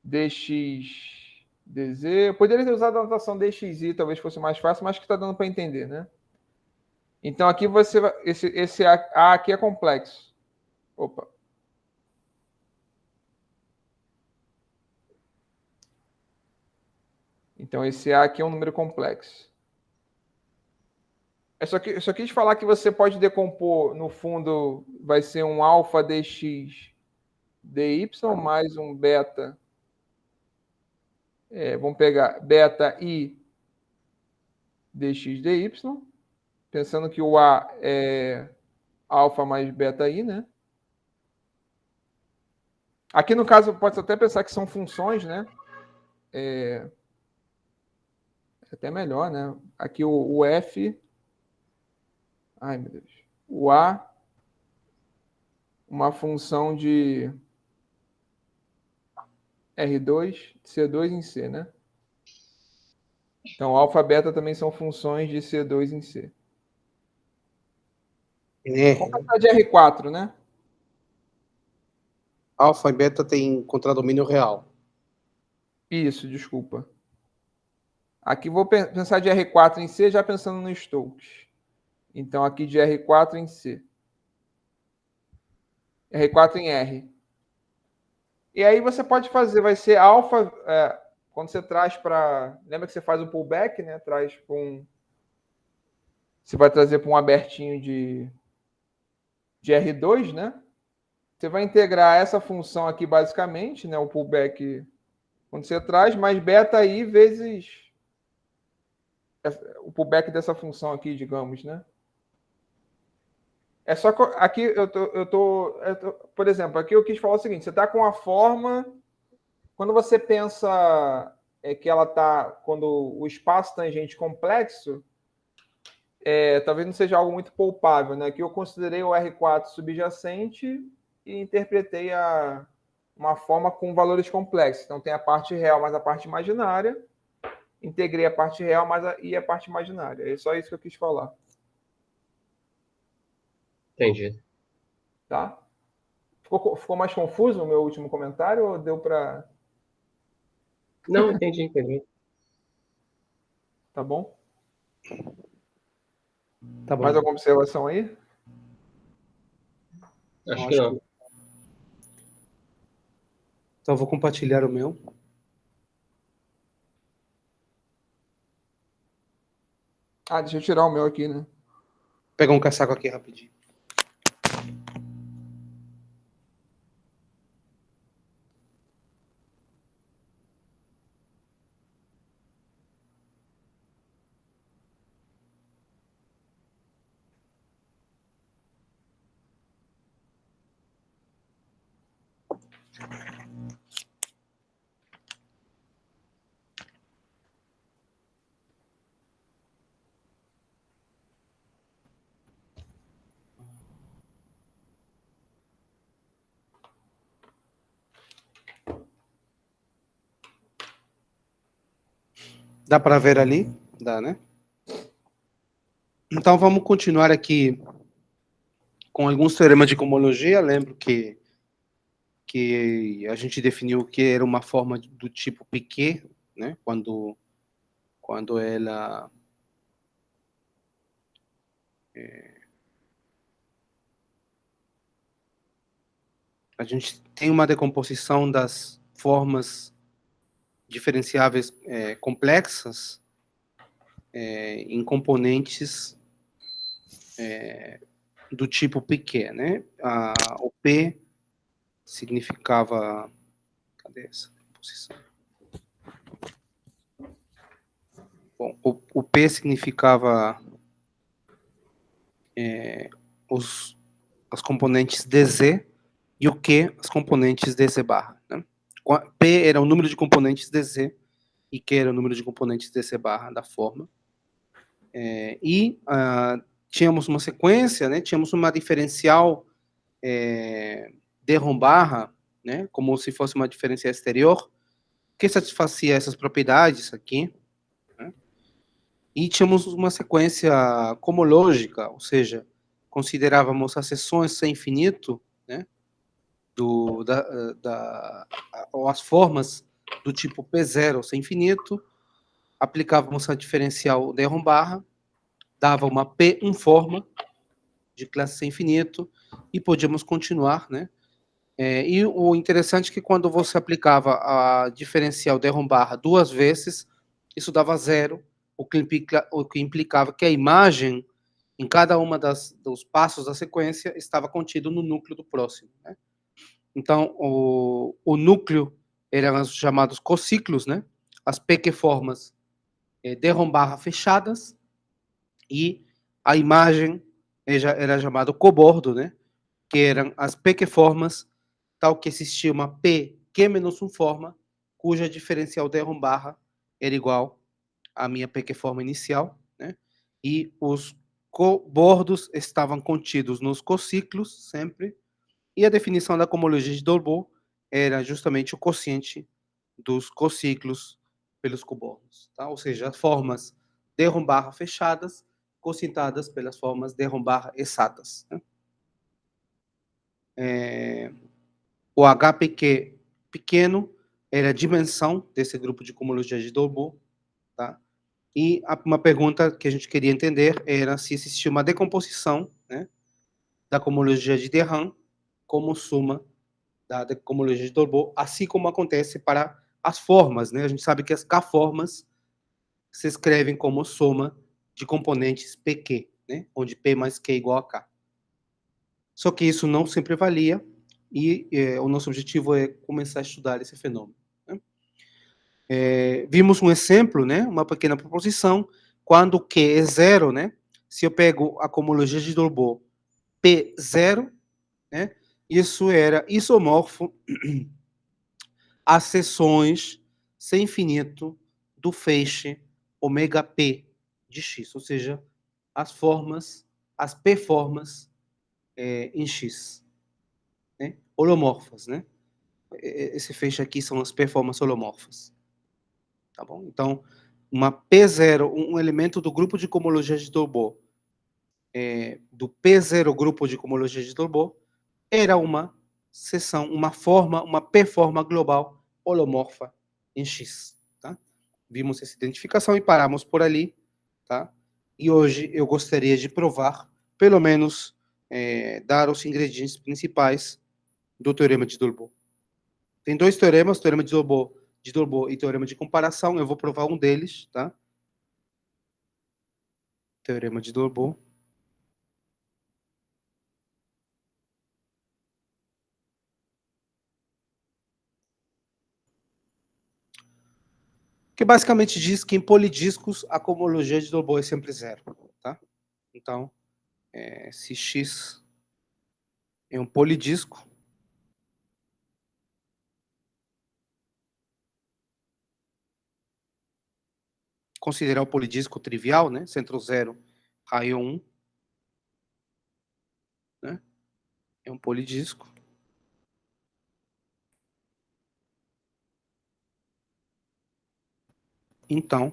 DX, DZ. Eu poderia ter usado a notação DXI, talvez fosse mais fácil, mas que está dando para entender, né? Então, aqui você vai... Esse A aqui é complexo. Opa. Então, esse A aqui é um número complexo. Eu só quis falar que você pode decompor, no fundo, vai ser um alfa dx dy mais um beta. Vamos pegar beta i dx dy, pensando que o A é alfa mais beta i, né? Aqui, no caso, pode até pensar que são funções, né? É até melhor, né? Aqui o F... Ai, meu Deus. O A, uma função de R2, C2 em C, né? Então, alfa e beta também são funções de C2 em C. Vamos pensar de R4, né? Alfa e beta tem contradomínio real. Isso, desculpa. Aqui vou pensar de R4 em C, já pensando no Stokes. Então, aqui de R4 em C. R4 em R. E aí você pode fazer, vai ser alfa, quando você traz para... Lembra que você faz o pullback, né? Traz para um... Você vai trazer para um abertinho de R2, né? Você vai integrar essa função aqui, basicamente, né? O pullback, quando você traz, mais beta i vezes o pullback dessa função aqui, digamos, né? É só que aqui por exemplo, aqui eu quis falar o seguinte: você está com a forma, quando você pensa que ela está, quando o espaço tangente complexo, talvez não seja algo muito palpável, né? Aqui eu considerei o R4 subjacente e interpretei uma forma com valores complexos. Então tem a parte real mais a parte imaginária. Integrei a parte real e a parte imaginária. É só isso que eu quis falar. Entendi. Tá? Ficou mais confuso o meu último comentário ou deu para... Não, entendi. Tá bom? Tá bom. Mais alguma observação aí? Acho que não. Então, eu vou compartilhar o meu. Deixa eu tirar o meu aqui, né? Vou pegar um casaco aqui rapidinho. Dá para ver ali? Dá, né? Então, vamos continuar aqui com alguns teoremas de cohomologia. Lembro que a gente definiu que era uma forma do tipo Piquet, né? Quando ela a gente tem uma decomposição das formas diferenciáveis complexas em componentes do tipo Piquet, né? O P significava... Cadê essa posição? Bom, o P significava as componentes dz e o Q as componentes dz barra. Né? P era o número de componentes dz e Q era o número de componentes dz barra da forma. Tínhamos uma sequência, né? Tínhamos uma diferencial d ROM barra, né? Como se fosse uma diferencial exterior, que satisfazia essas propriedades aqui. Né? E tínhamos uma sequência cohomológica, ou seja, considerávamos as seções sem infinito, né? Ou as formas do tipo P0 sem infinito, aplicávamos a diferencial d ROM barra, dava uma P1 forma de classe sem infinito e podíamos continuar, né? E o interessante é que quando você aplicava a diferencial d ROM barra duas vezes, isso dava zero, o que implicava que a imagem em cada uma dos passos da sequência estava contido no núcleo do próximo. Né? Então, o núcleo eram os chamados cociclos, né? As PQ-formas d ROM barra fechadas, e a imagem era chamado cobordo, né? Que eram as PQ-formas, tal que existia uma P Q-1 forma, cuja diferencial d ROM barra era igual à minha PQ-forma inicial, né? E os cobordos estavam contidos nos cociclos, sempre, e a definição da cohomologia de Dolbeault era justamente o quociente dos cociclos pelos cobordos, tá? Ou seja, as formas d ROM barra fechadas quocientadas pelas formas d ROM barra exatas. Né? O HPQ pequeno era a dimensão desse grupo de cohomologia de Dolbeault, tá? E uma pergunta que a gente queria entender era se existia uma decomposição, né, da cohomologia de de Rham como suma da cohomologia de Dolbeault, assim como acontece para as formas, né? A gente sabe que as K-formas se escrevem como soma de componentes PQ, né? Onde P mais Q é igual a K. Só que isso não sempre valia, e o nosso objetivo é começar a estudar esse fenômeno. Né? Vimos um exemplo, né? Uma pequena proposição, quando Q é zero, né? Se eu pego a cohomologia de Dolbeault P0, né? Isso era isomorfo às seções sem infinito do feixe ômega P de X, ou seja, as formas, as P-formas em X, né? Holomorfas, né? Esse feixe aqui são as P-formas holomorfas, tá bom? Então, uma P0, um elemento do grupo de cohomologia de Dolbeault, do P0 grupo de cohomologia de Dolbeault, era uma seção, uma forma, uma P-forma global holomorfa em X, tá? Vimos essa identificação e paramos por ali, tá? E hoje eu gostaria de provar, pelo menos, dar os ingredientes principais do teorema de Dolbeault. Tem dois teoremas, teorema de Dolbeault e teorema de comparação. Eu vou provar um deles, tá? Teorema de Dolbeault. Que basicamente diz que em polidiscos a cohomologia de Dolbeault é sempre zero, tá? Então, se X é um polidisco, considerar o polidisco trivial, né? Centro zero, raio 1, né? É um polidisco. Então,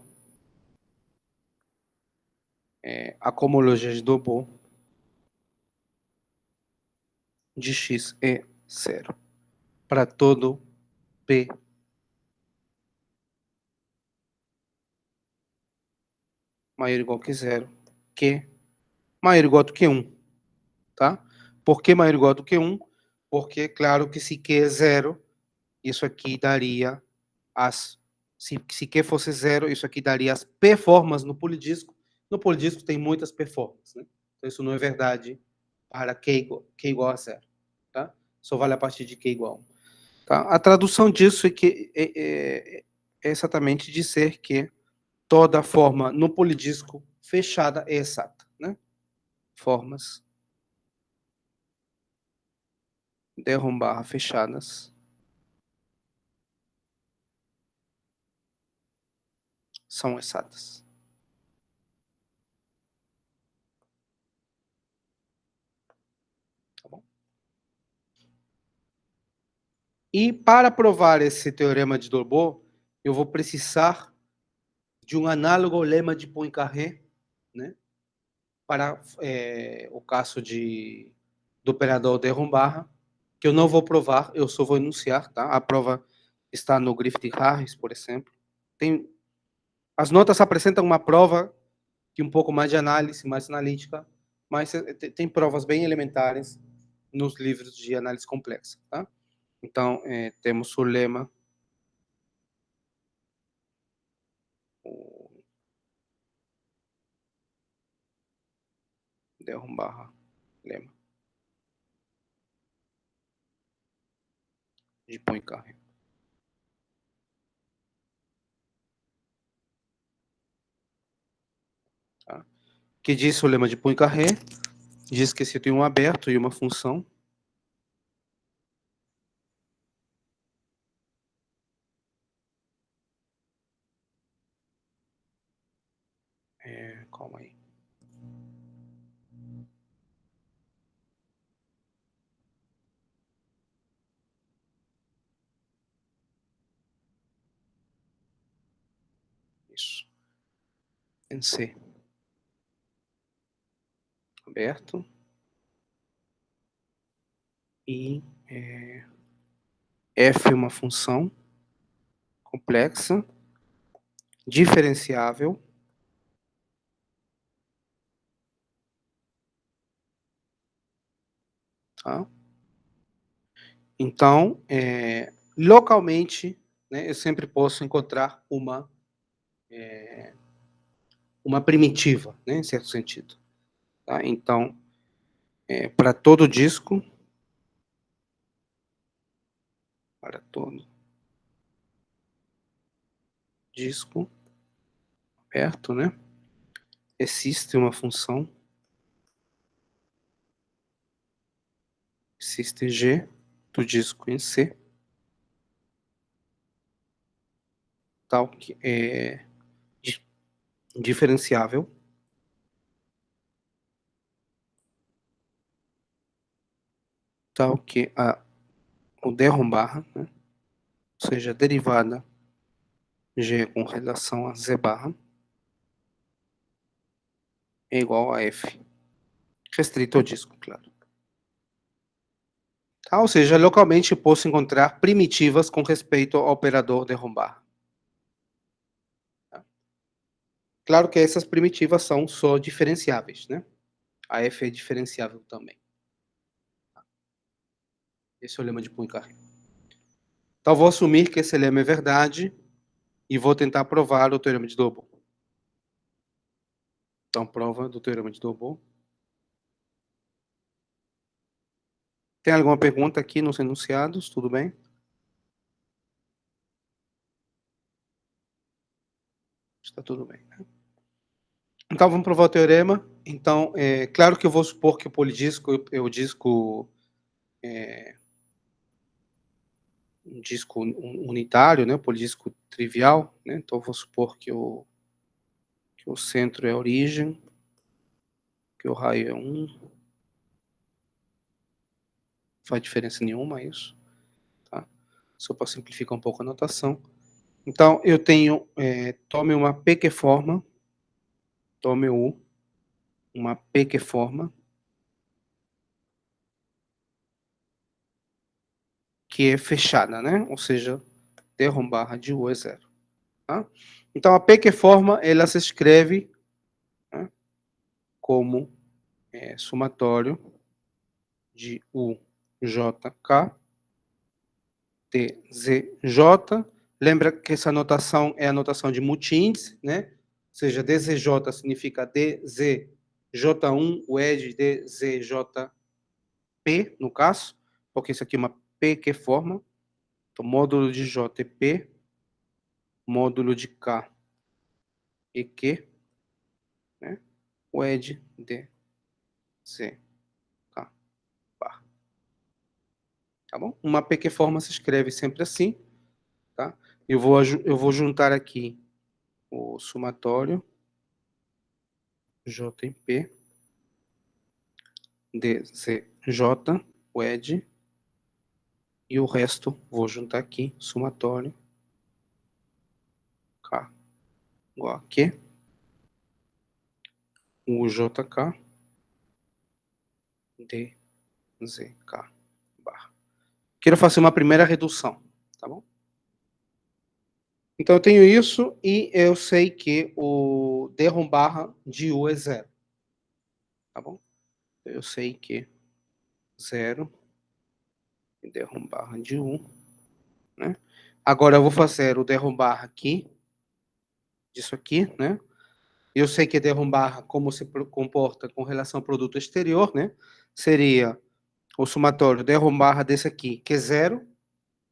a cohomologia de Dolbeault de X é 0 para todo P maior ou igual que 0, Q maior ou igual do que 1, tá? Por que maior ou igual do que 1? Porque, claro, que se Q é 0, isso aqui daria se Q fosse 0, isso aqui daria as P-formas no polidisco. No polidisco tem muitas P-formas, né? Então, isso não é verdade para Q igual a 0, tá? Só vale a partir de Q igual a 1. Tá? A tradução disso é exatamente dizer que toda forma no polidisco fechada é exata, né? Formas de Rombarra fechadas são exatas. Tá bom? E para provar esse teorema de Dolbeault, eu vou precisar de um análogo ao lema de Poincaré, né? Para o caso do operador de Rombarra, que eu não vou provar, eu só vou enunciar, tá? A prova está no Griffith-Harris, por exemplo. As notas apresentam uma prova que um pouco mais de análise, mais analítica, mas tem provas bem elementares nos livros de análise complexa, tá? Então, temos o lema, de Rombarra, lema de Poincaré. Tá? Que diz o lema de Poincaré? Diz que se tem um aberto e uma função, calma aí. Isso. Em C. Aberto. E F é uma função complexa, diferenciável, tá? Então, localmente, né, eu sempre posso encontrar uma primitiva, né, em certo sentido. Tá? Então, para todo disco, aberto, né, existe uma função, existe G do disco em C, tal que é diferenciável, tal que o de Rombarra, né, ou seja, a derivada G com relação a Z barra é igual a F, restrito ao disco, claro. Tá? Ou seja, localmente posso encontrar primitivas com respeito ao operador de Rombarra. Tá? Claro que essas primitivas são só diferenciáveis, né? A F é diferenciável também. Esse é o lema de Poincaré. Então, vou assumir que esse lema é verdade e vou tentar provar o teorema de Dolbeault. Então, prova do teorema de Dolbeault. Tem alguma pergunta aqui nos enunciados? Tudo bem? Está tudo bem. Né? Então, vamos provar o teorema. Então, claro que eu vou supor que o polidisco é o disco... um disco unitário, né? Polidisco trivial. Né? Então, vou supor que o centro é a origem, que o raio é 1. Não faz diferença nenhuma isso. Tá? Só para simplificar um pouco a notação. Então, eu tenho, tome uma pequeforma, tome U, uma pequeforma que é fechada, né? Ou seja, D barra de U é zero. Tá? Então, a pequeforma, ela se escreve, né, como somatório de UJK DZJ. Lembra que essa notação é a notação de multiíndice, né? Ou seja, DZJ significa DZJ1, o ED DZJP, no caso, porque isso aqui é uma pequeforma. Então, módulo de J é P, módulo de K e Q, né? O ED DZK bar. Tá bom? Uma pequeforma se escreve sempre assim, tá? Eu vou juntar aqui o somatório JP, DZJ, o ED, e o resto vou juntar aqui, somatório K igual a Q, UJK, DZK barra. Quero fazer uma primeira redução, tá bom? Então, eu tenho isso e eu sei que o D barra de U é zero. Tá bom? Eu sei que 0 e D barra de U, né? Agora, eu vou fazer o D barra aqui, disso aqui, né? Eu sei que D barra, como se comporta com relação ao produto exterior, né? Seria o somatório D barra desse aqui, que é 0,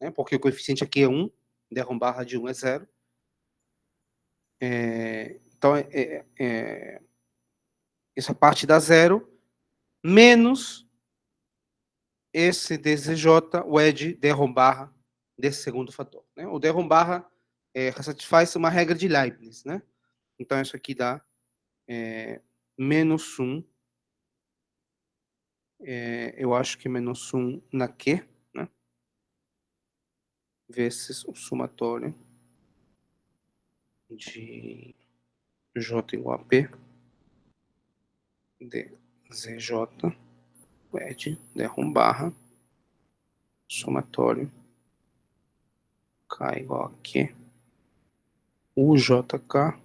né? Porque o coeficiente aqui é 1, D barra de 1 é 0. Então, essa parte dá 0, menos esse DZJ, o ED D barra desse segundo fator. Né? O D barra satisfaz uma regra de Leibniz, né? Então, isso aqui dá menos 1, eu acho que menos 1 na Q, né? Vezes o somatório de J igual a P, DZJ, ED, D barra, somatório, K igual a Q, UJK,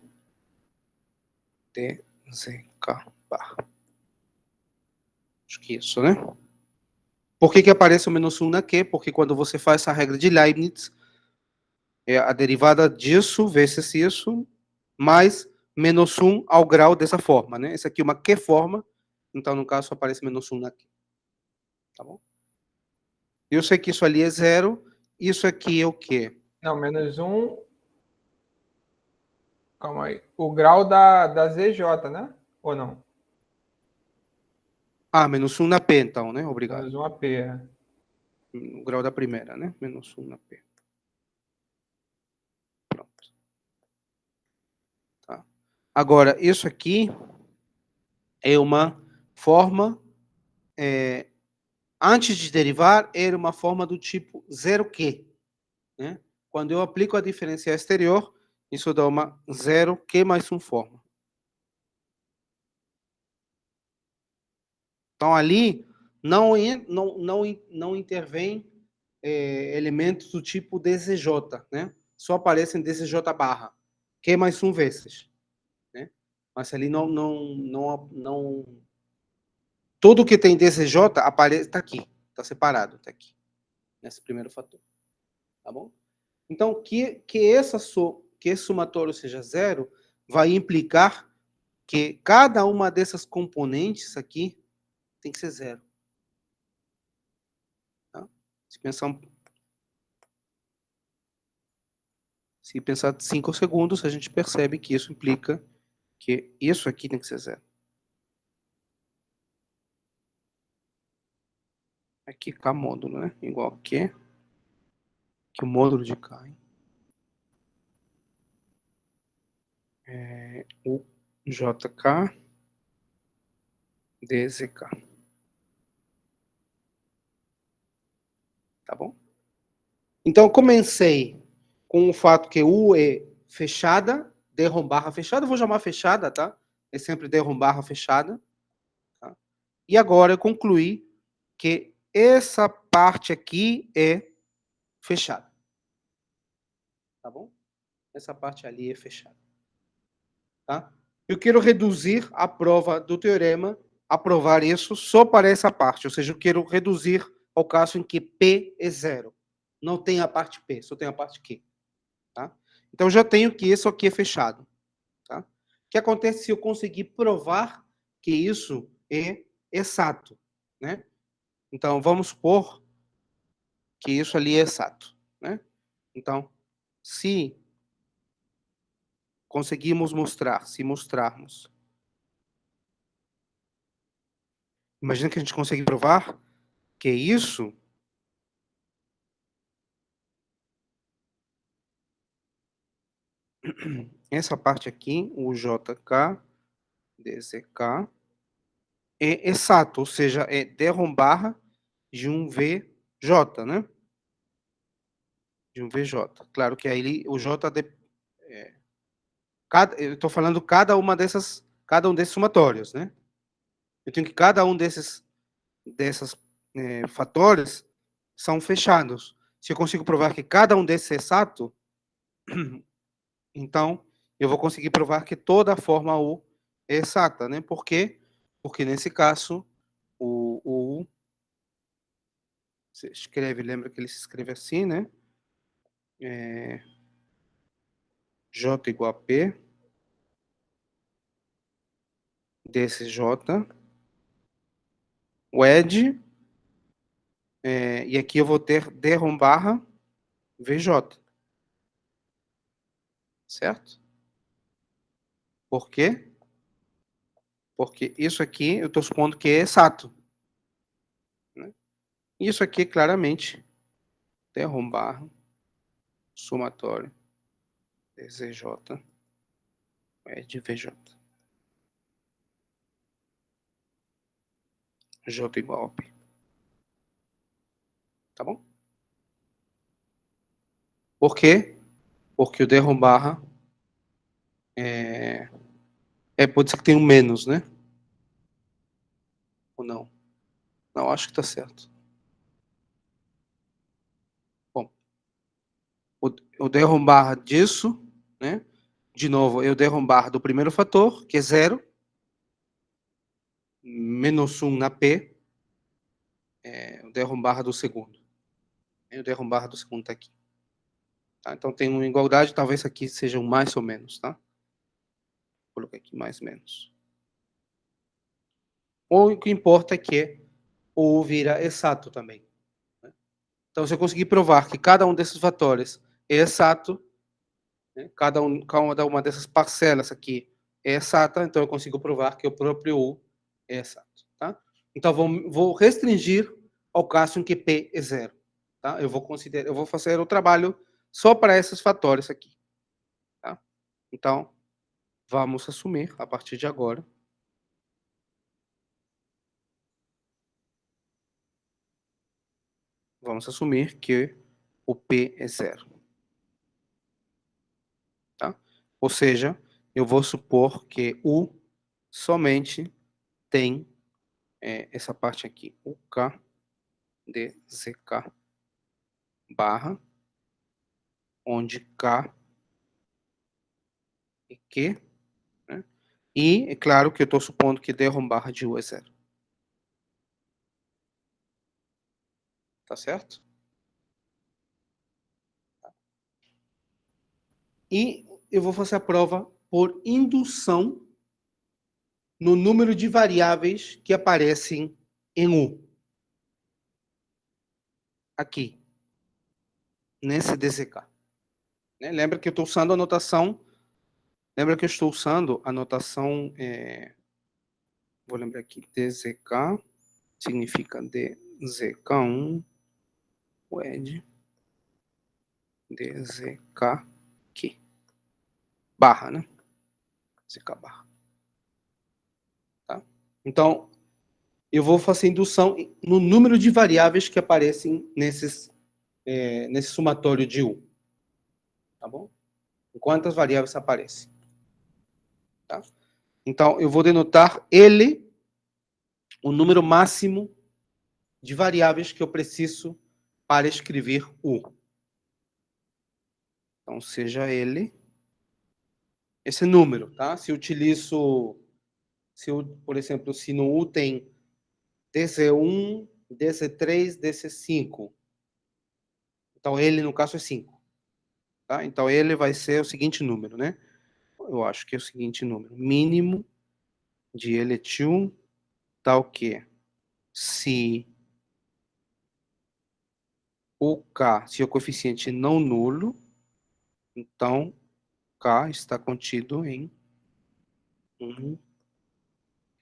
DZK barra. Acho que isso, né? Por que aparece o menos 1 na Q? Porque quando você faz essa regra de Leibniz, a derivada disso vezes isso, mais menos 1 ao grau dessa forma, né? Essa aqui é uma Q-forma, então, no caso, aparece menos 1 na Q. Tá bom? Eu sei que isso ali é 0, isso aqui é o quê? Não, menos 1. Calma aí. O grau da ZJ, né? Ou não? Ah, menos 1 na P, então, né? Obrigado. Menos 1 AP. O grau da primeira, né? Menos 1 na P. Pronto. Tá. Agora, isso aqui é uma forma, antes de derivar, era uma forma do tipo 0Q. Né? Quando eu aplico a diferencial exterior, isso dá uma 0Q mais 1 forma. Então, ali não intervém elementos do tipo DZJ, né? Só aparecem DZJ barra, Q mais 1 vezes. Né? Mas ali não tudo que tem DZJ aparece, está aqui, está separado, está aqui, nesse primeiro fator. Tá bom? Então, que esse somatório seja 0 vai implicar que cada uma dessas componentes aqui tem que ser 0. Tá? Se pensar 5 segundos, a gente percebe que isso implica que isso aqui tem que ser 0. Aqui K módulo, né? Igual a que o módulo de K. O JK DZK. Tá bom? Então, comecei com o fato que U é fechada, D barra fechada, eu vou chamar fechada, tá? É sempre D barra fechada. E agora eu concluí que essa parte aqui é fechada. Tá bom? Essa parte ali é fechada. Tá? Eu quero reduzir a prova do teorema, aprovar isso só para essa parte. Ou seja, eu quero reduzir ao caso em que P é zero. Não tem a parte P, só tem a parte Q. Tá? Então, já tenho que isso aqui é fechado. Tá? O que acontece se eu conseguir provar que isso é exato? Né? Então, vamos supor que isso ali é exato. Né? Então, se conseguimos mostrar, se mostrarmos. Imagina que a gente consegue provar que isso essa parte aqui, o JK, DZK, é exato, ou seja, é D barra de um VJ, né? De um VJ. Claro que aí o J eu estou falando cada um desses somatórios, né? Eu tenho que cada um desses fatores são fechados. Se eu consigo provar que cada um desses é exato, então eu vou conseguir provar que toda a forma U é exata, né? Por quê? Porque nesse caso o você escreve, lembra que ele se escreve assim, né? J igual a P desse J, o ed, e aqui eu vou ter D barra VJ, certo? Por quê? Porque isso aqui eu estou supondo que é exato. Né? Isso aqui, claramente, D barra somatório DZJ ed VJ. J igual a P. Tá bom? Por quê? Porque o D barra pode ser que tenha um menos, né? Ou não? Não, acho que está certo. Bom, o D barra disso, né? De novo, eu D barra do primeiro fator, que é 0, menos 1 na P, o D barra do segundo. E o D barra do segundo está aqui. Tá? Então tem uma igualdade, talvez aqui seja um mais ou menos, tá? Vou colocar aqui mais menos. O que importa é que o vira exato também. Né? Então, se eu conseguir provar que cada um desses fatores é exato, né? cada uma dessas parcelas aqui é exata, então eu consigo provar que o próprio U é exato. Tá? Então, vou restringir ao caso em que P é zero. Tá? Eu vou fazer o trabalho só para esses fatores aqui. Tá? Então, vamos assumir, a partir de agora, vamos assumir que o P é zero. Tá? Ou seja, eu vou supor que U somente tem essa parte aqui, o K DZK barra, onde K é Q, né? E é claro que eu estou supondo que D barra de U é zero. Tá certo? E eu vou fazer a prova por indução no número de variáveis que aparecem em U. Aqui, nesse DZK. Né? Lembra que eu estou usando a notação. Lembra que eu estou usando a notação. Vou lembrar aqui. DZK significa DZK1 WED DZK aqui. Barra, né? ZK barra. Tá? Então, eu vou fazer indução no número de variáveis que aparecem nesse somatório de U. Tá bom? Quantas variáveis aparecem? Tá? Então, eu vou denotar L o número máximo de variáveis que eu preciso para escrever U. Então, seja ele esse número, tá? Se eu utilizo, por exemplo, se no U tem DC1, DC3, DC5, então ele, no caso, é 5. Tá? Então, ele vai ser o seguinte número, né? Eu acho que é o seguinte número. Mínimo de L2 tá o quê? Se o K, se o coeficiente não nulo, então K está contido em 1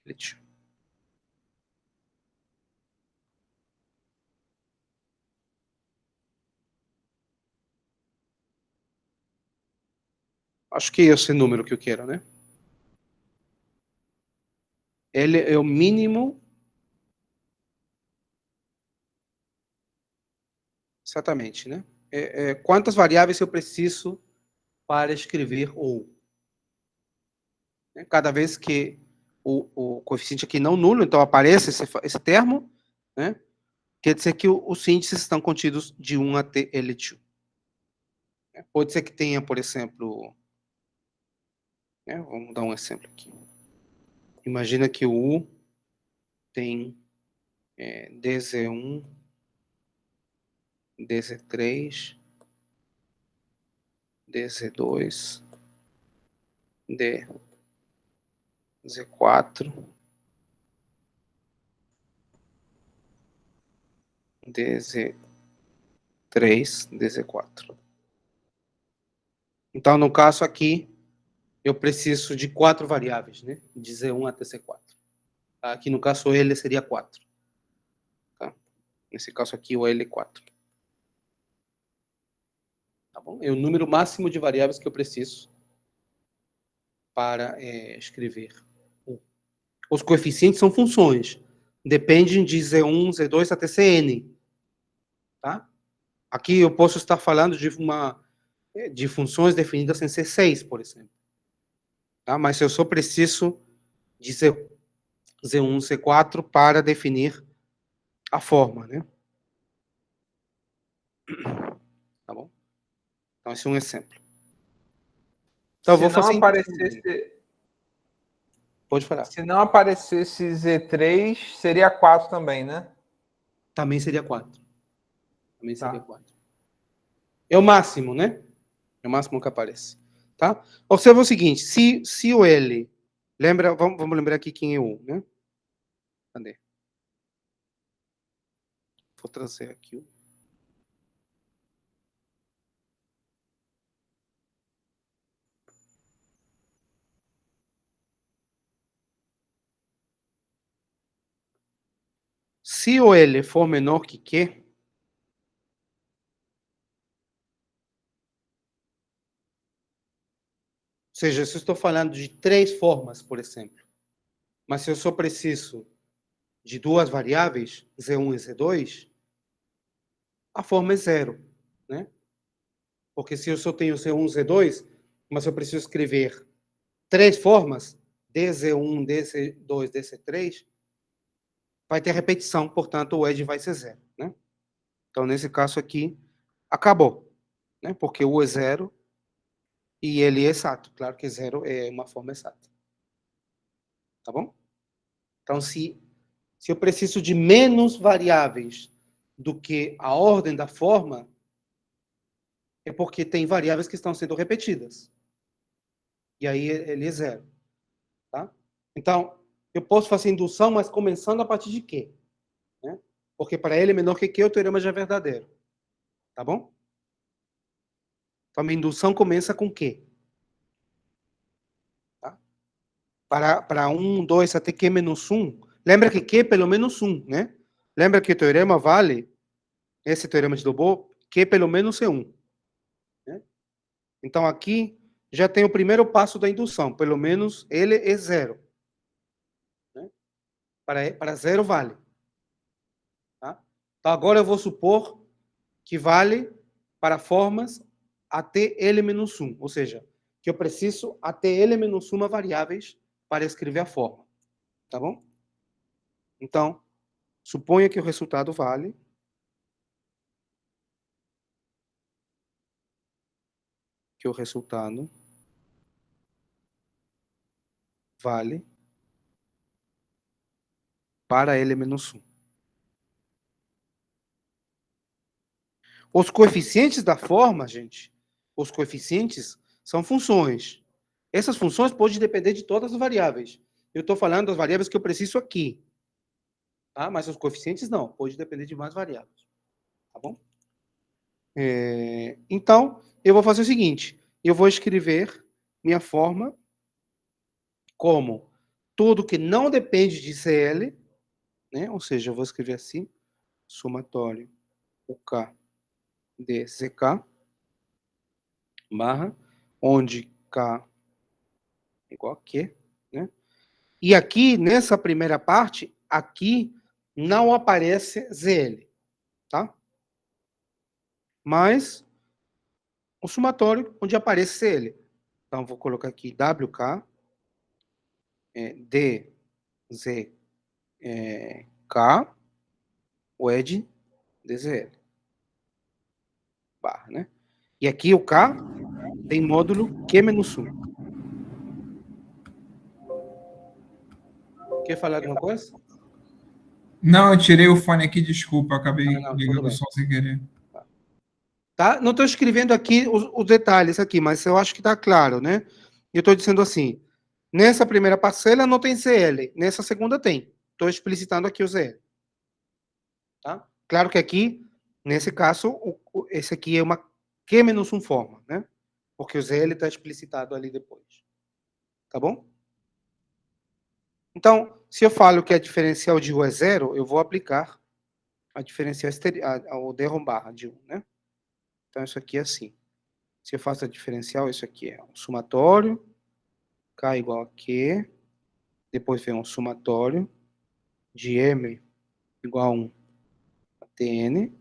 L2. Acho que é esse número que eu quero, né? Ele é o mínimo. Exatamente, né? Quantas variáveis eu preciso para escrever ou? Cada vez que o coeficiente aqui não nulo, então aparece esse termo, né? Quer dizer que os índices estão contidos de 1 até L2. Pode ser que tenha, por exemplo, né? Vamos dar um exemplo aqui. Imagina que o U tem DC1, DC3, DC2, DC4, DC3, DC4. Então, no caso aqui, eu preciso de 4 variáveis, né? De Z1 até C4. Aqui, no caso, L seria 4. Tá? Nesse caso aqui, o L é 4. Tá bom? É o número máximo de variáveis que eu preciso para escrever. Os coeficientes são funções. Dependem de Z1, Z2 até Cn. Tá? Aqui eu posso estar falando de funções definidas em C6, por exemplo. Tá? Mas eu só preciso de Z1, C4 para definir a forma, né? Tá bom? Então, esse é um exemplo. Então, eu Se vou não fazer... aparecesse, Pode falar. se não aparecesse Z3, seria 4 também, né? Também seria 4. Também Tá. seria 4. É o máximo, né? É o máximo que aparece. Tá? Observa o seguinte, se o L... Vamos lembrar aqui quem é o U, né? Cadê? Vou trazer aqui o... Se o L for menor que Q, ou seja, se eu estou falando de 3 formas, por exemplo, mas se eu só preciso de 2 variáveis, Z1 e Z2, a forma é 0, né? Porque se eu só tenho Z1 e Z2, mas eu preciso escrever 3 formas, DC1, DC2, DC3, vai ter repetição, portanto, o edge vai ser 0, né? Então, nesse caso aqui, acabou, né? Porque o é 0 e ele é exato. Claro que 0 é uma forma exata. Tá bom? Então, se eu preciso de menos variáveis do que a ordem da forma, é porque tem variáveis que estão sendo repetidas. E aí ele é 0. Tá? Então, eu posso fazer indução, mas começando a partir de quê? Né? Porque para ele menor que Q, o teorema já é verdadeiro. Tá bom? Então, a indução começa com quê? Tá? Para 1, 2, até Q menos 1. Lembra que Q é pelo menos 1, né? Lembra que o teorema vale, esse teorema de Dolbeault, Q pelo menos é 1. Né? Então, aqui já tem o primeiro passo da indução. Pelo menos ele é 0. Né? Para 0 vale. Tá? Então, agora eu vou supor que vale para formas até L menos 1. Ou seja, que eu preciso até L menos 1 variáveis para escrever a forma. Tá bom? Então, suponha que o resultado vale para L menos 1. Os coeficientes da forma, gente, os coeficientes são funções. Essas funções podem depender de todas as variáveis. Eu estou falando das variáveis que eu preciso aqui. Tá? Mas os coeficientes não, pode depender de mais variáveis. Tá bom? Então, eu vou fazer o seguinte. Eu vou escrever minha forma como tudo que não depende de CL, né? Ou seja, eu vou escrever assim, somatório UK de CK, barra, onde K é igual a Q, né? E aqui, nessa primeira parte, aqui não aparece ZL, tá? Mas o somatório onde aparece CL. Então, vou colocar aqui WK, DZK, WED, DZL. Barra, né? E aqui o K tem módulo Q-1. Quer falar alguma coisa? Não, eu tirei o fone aqui, desculpa, acabei Não, tudo ligando o bem. som sem querer. Tá? Não estou escrevendo aqui os detalhes aqui, mas eu acho que está claro, né? Eu estou dizendo assim, nessa primeira parcela não tem CL, nessa segunda tem. Estou explicitando aqui o ZL. Tá? Claro que aqui, nesse caso, esse aqui é uma Q-1 forma, né? Porque o ZL está explicitado ali depois. Tá bom? Então, se eu falo que a diferencial de U é zero, eu vou aplicar a diferencial o derrom barra de U, né? Então, isso aqui é assim. Se eu faço a diferencial, isso aqui é um somatório, K igual a Q, depois vem um somatório de M igual a 1 a Tn,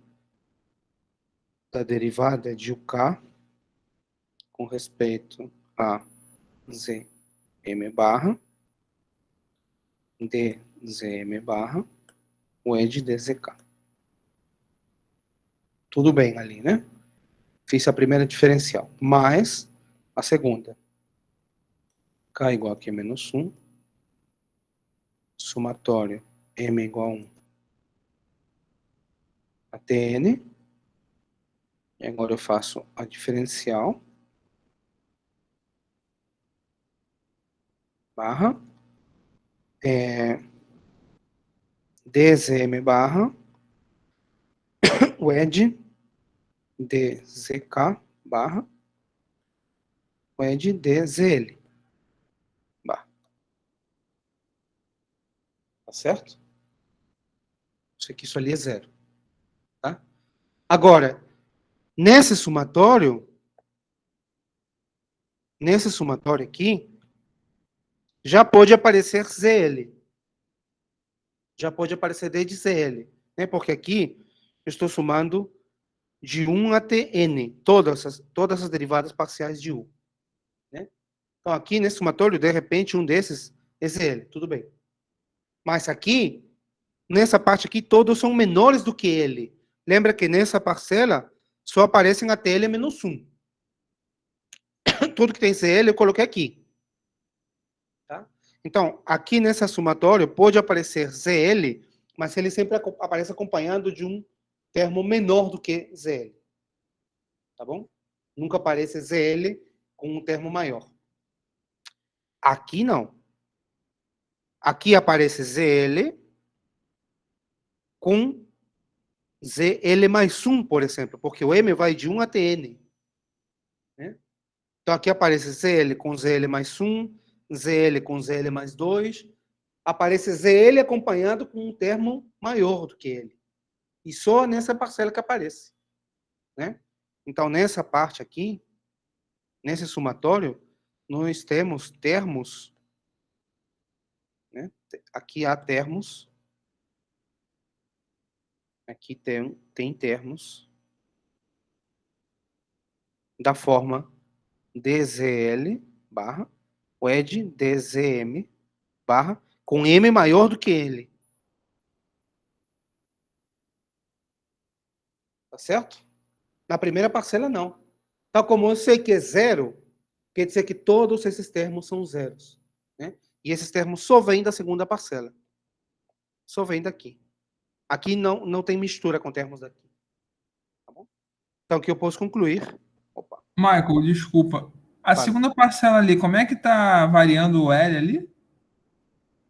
da derivada de UK com respeito a Zm barra, dzm barra, o E de dzk. Tudo bem ali, né? Fiz a primeira diferencial, mais a segunda. K igual a Q menos 1, somatório M igual a 1 a Tn, e agora eu faço a diferencial, barra, dzm barra, WED dzk barra, WED dzl. Barra. Tá certo? Isso ali é zero. Tá? Agora, nesse somatório aqui, já pode aparecer ZL. Já pode aparecer D de ZL. Né? Porque aqui eu estou somando de 1 até N, todas as derivadas parciais de U. Né? Então, aqui nesse somatório, de repente, um desses é ZL. Tudo bem. Mas aqui, nessa parte aqui, todos são menores do que L. Lembra que nessa parcela só aparecem até L menos 1. Tudo que tem ZL eu coloquei aqui. Tá? Então, aqui nessa somatório pode aparecer ZL, mas ele sempre aparece acompanhado de um termo menor do que ZL. Tá bom? Nunca aparece ZL com um termo maior. Aqui não. Aqui aparece ZL com ZL mais 1, por exemplo, porque o M vai de 1 até N. Né? Então, aqui aparece ZL com ZL mais 1, ZL com ZL mais 2, aparece ZL acompanhado com um termo maior do que ele. E só nessa parcela que aparece. Né? Então, nessa parte aqui, nesse somatório, nós temos termos, né? Aqui há termos, aqui tem termos da forma DZL barra, WED DZM barra, com M maior do que ele. certo? Na primeira parcela, não. Então, como eu sei que é zero, quer dizer que todos esses termos são zeros, né? E esses termos só vêm da segunda parcela. Só vêm daqui. Aqui não tem mistura com termos daqui. Tá bom? Então, o que eu posso concluir... Opa, Michael, desculpa. A fala. segunda parcela ali, como é que tá variando o L ali?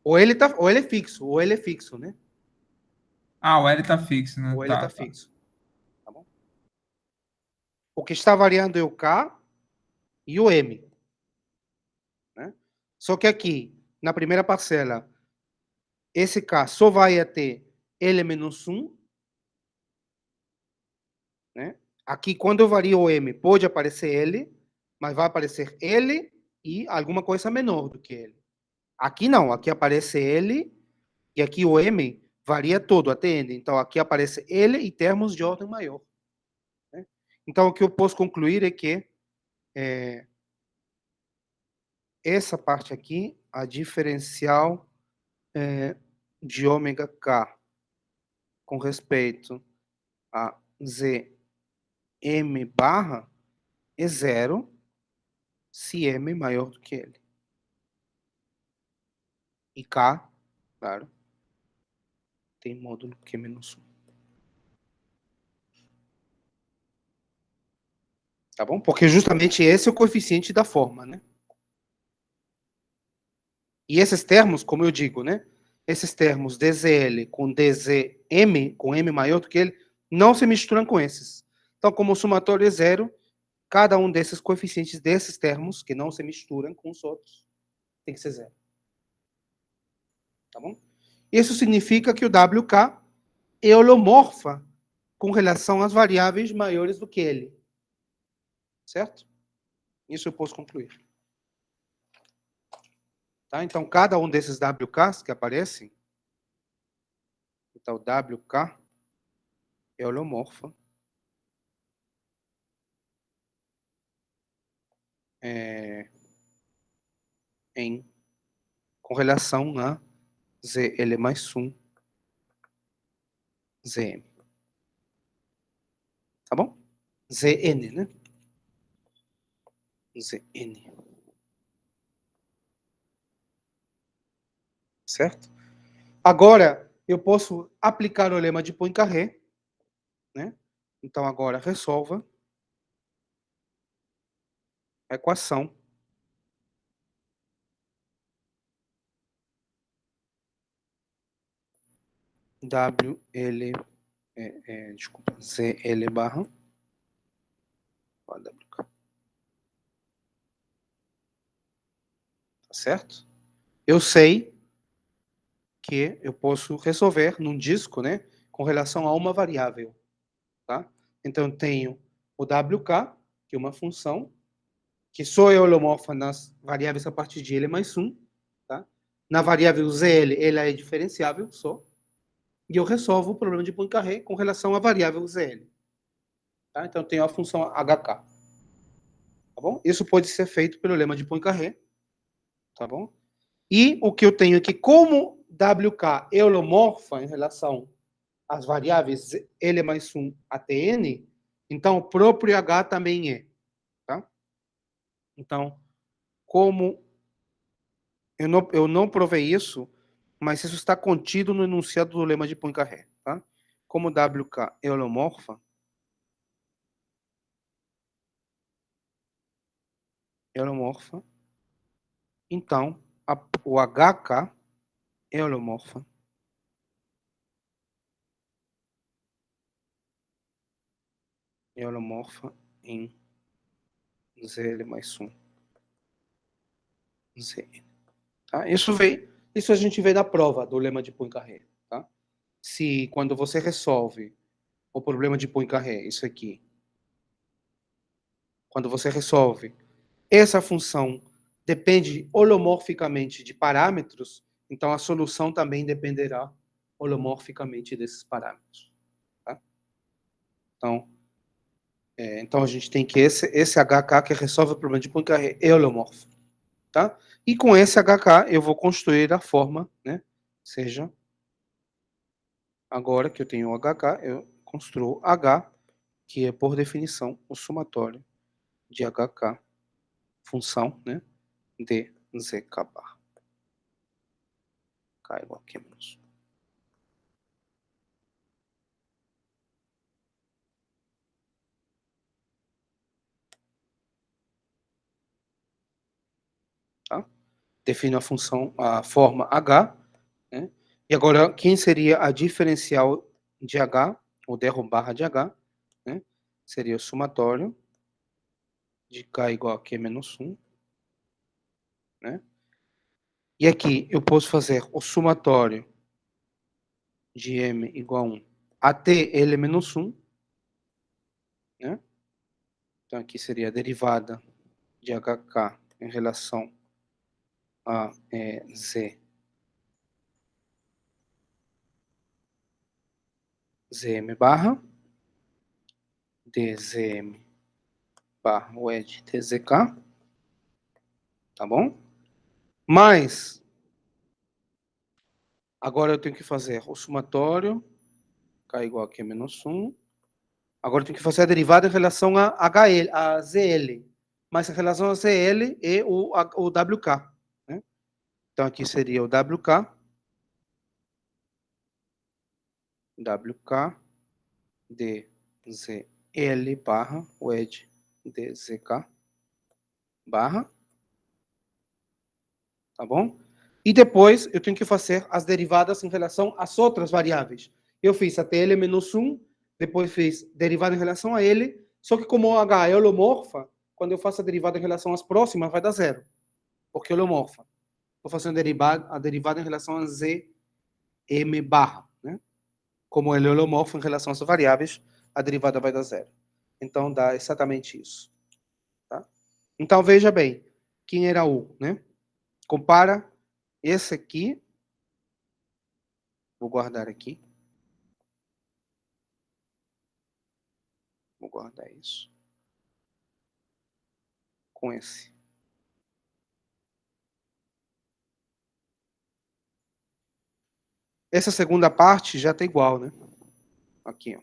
Ou ele é fixo, né? Ah, o L tá fixo, né? Ou ele está Tá, tá. fixo. Tá bom? O que está variando é o K e o M. Né? Só que aqui, na primeira parcela, esse K só vai ter L menos 1. Né? Aqui, quando eu vario o M, pode aparecer L, mas vai aparecer L e alguma coisa menor do que L. Aqui não, aqui aparece L e aqui o M varia todo até N. Então, aqui aparece L e termos de ordem maior. Né? Então, o que eu posso concluir é que essa parte aqui, a diferencial de ômega K com respeito a Zm barra é zero se M é maior do que L. E K, claro, tem módulo Q menos 1. Tá bom? Porque justamente esse é o coeficiente da forma, né? E esses termos, como eu digo, né? Esses termos DZL com DZM, com M maior do que ele, não se misturam com esses. Então, como o somatório é zero, cada um desses coeficientes desses termos, que não se misturam com os outros, tem que ser zero. Tá bom? Isso significa que o WK é holomorfa com relação às variáveis maiores do que ele. Certo? Isso eu posso concluir. Tá? Então, cada um desses WKs que aparecem, então, WK é holomorfa com relação a ZL mais 1, ZM. Tá bom? ZN, né? ZN. Certo? Agora, eu posso aplicar o lema de Poincaré, né? Então, agora, resolva a equação ZL barra WK. Tá certo? Eu sei que eu posso resolver num disco, né, com relação a uma variável, tá? Então, eu tenho o WK, que é uma função, que só é holomorfa nas variáveis a partir de L mais 1, tá? Na variável ZL, ela é diferenciável só, e eu resolvo o problema de Poincaré com relação à variável ZL. Tá? Então, eu tenho a função HK. Tá bom? Isso pode ser feito pelo lema de Poincaré. Tá bom? E o que eu tenho aqui, como WK é holomorfa em relação às variáveis L mais 1 até N, então o próprio H também é. Tá? Então, como eu não provei isso, mas isso está contido no enunciado do lema de Poincaré. Tá? Como WK é holomorfa, então o HK é holomorfa em ZL mais 1. ZN. Tá? Isso a gente vê da prova do lema de Poincaré. Tá? Se quando você resolve o problema de Poincaré, isso aqui, quando você resolve essa função depende holomorficamente de parâmetros, então a solução também dependerá holomorficamente desses parâmetros. Tá? Então a gente tem que esse HK que resolve o problema de Poincaré é holomorfo. Tá? E com esse HK eu vou construir a forma, né? Seja, agora que eu tenho o HK, eu construo H que é, por definição, o somatório de HK, função, né, de ZK bar. K igual a Q menos 1. Tá? Defino a função, a forma H, né? E agora, quem seria a diferencial de H, ou derro barra de H, né? Seria o somatório de K igual a Q menos 1, né? E aqui eu posso fazer o somatório de M igual a 1 até L menos 1, né? Então aqui seria a derivada de HK em relação a ZM barra, DZM barra wedge TZK, tá bom? Mas, agora eu tenho que fazer o somatório, K igual a Q menos 1. Agora eu tenho que fazer a derivada em relação a HL, a ZL. Mas em relação a ZL é o WK, né? Então aqui seria o WK DZL barra wedge DZK barra, tá bom? E depois eu tenho que fazer as derivadas em relação às outras variáveis. Eu fiz até L menos 1, depois fiz derivada em relação a L, só que como o H é holomorfa, quando eu faço a derivada em relação às próximas, vai dar zero, porque é holomorfa. Estou fazendo a derivada em relação a Z M barra, né? Como ele é holomorfo em relação às variáveis, a derivada vai dar zero. Então, dá exatamente isso. Tá? Então, veja bem, quem era U, né? Compara esse aqui, vou guardar aqui. Vou guardar isso. Com esse. Essa segunda parte já está igual, né? Aqui, ó.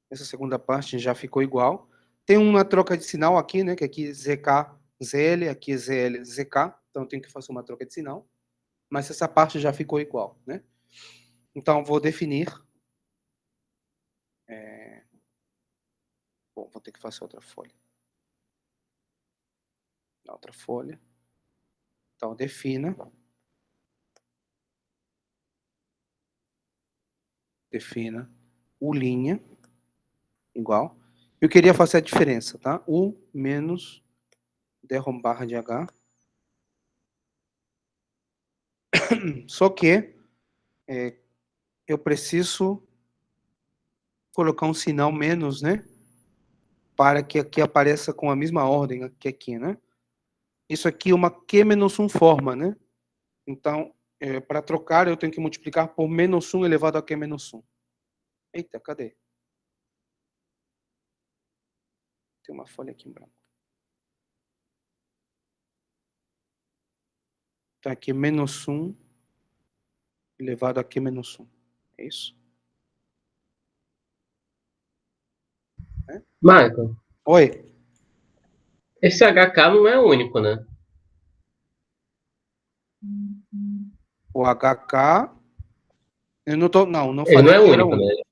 Essa segunda parte já ficou igual. Tem uma troca de sinal aqui, né? Que aqui ZK, ZL, aqui ZL, ZK. Então, eu tenho que fazer uma troca de sinal. Mas essa parte já ficou igual, né? Então, vou definir. Bom, vou ter que fazer outra folha. Outra folha. Então, defina. Defina U' igual. Eu queria fazer a diferença, tá? U menos derrom barra de H. Só que eu preciso colocar um sinal menos, né? Para que aqui apareça com a mesma ordem que aqui, né? Isso aqui é uma Q menos 1 forma, né? Então, para trocar, eu tenho que multiplicar por menos 1 elevado a Q menos 1. Eita, cadê? Tem uma folha aqui em branco. Então, aqui menos 1 elevado a Q menos 1. É isso? Michael, Oi. esse HK não é único, né? O HK... Eu não tô... Não Ele não falei é que era único, né? único.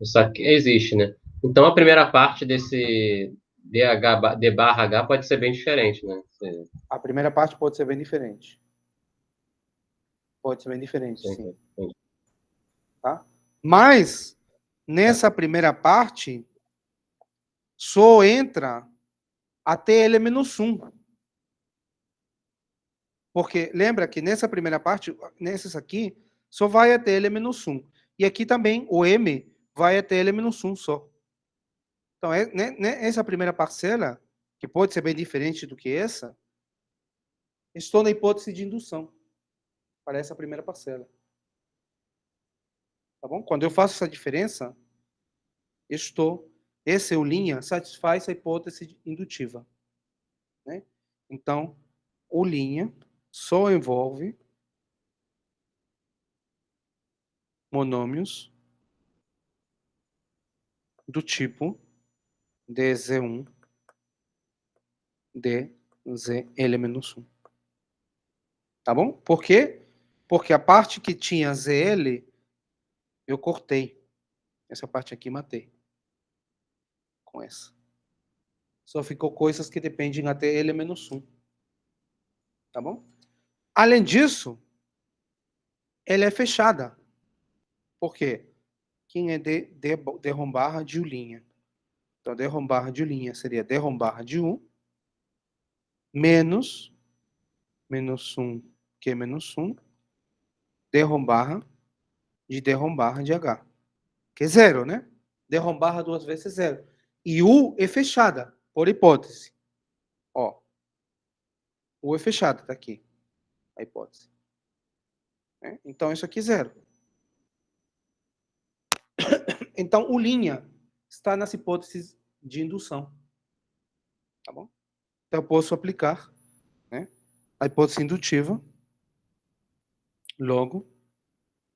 Só que existe, né? Então a primeira parte desse D barra H pode ser bem diferente, né? A primeira parte pode ser bem diferente. Pode ser bem diferente, sim. Sim. Tá? Mas, nessa primeira parte, só entra até L menos 1. Porque lembra que nessa primeira parte, nessas aqui, só vai até L menos 1. E aqui também o M vai até L menos 1 só. Então, essa primeira parcela, que pode ser bem diferente do que essa, estou na hipótese de indução para essa primeira parcela. Tá bom? Quando eu faço essa diferença, esse U' satisfaz a hipótese indutiva. Né? Então, U' só envolve monômios do tipo dz1 dzl-1. Tá bom? Por quê? Porque a parte que tinha ZL, eu cortei. Essa parte aqui matei. Com essa. Só ficou coisas que dependem até L-1. Tá bom? Além disso, ela é fechada. Por quê? Quem é D-ROM barra de U'. Então, D-ROM barra de U' seria D-ROM barra de U menos 1 Q menos 1 D-ROM barra de H. Que é 0, né? D-ROM barra 2 vezes 0. E U é fechada, por hipótese. Ó. U é fechada, tá aqui. A hipótese. Então, isso aqui é 0. Então, U' está nas hipóteses de indução. Tá bom? Então, eu posso aplicar, né, a hipótese indutiva. Logo,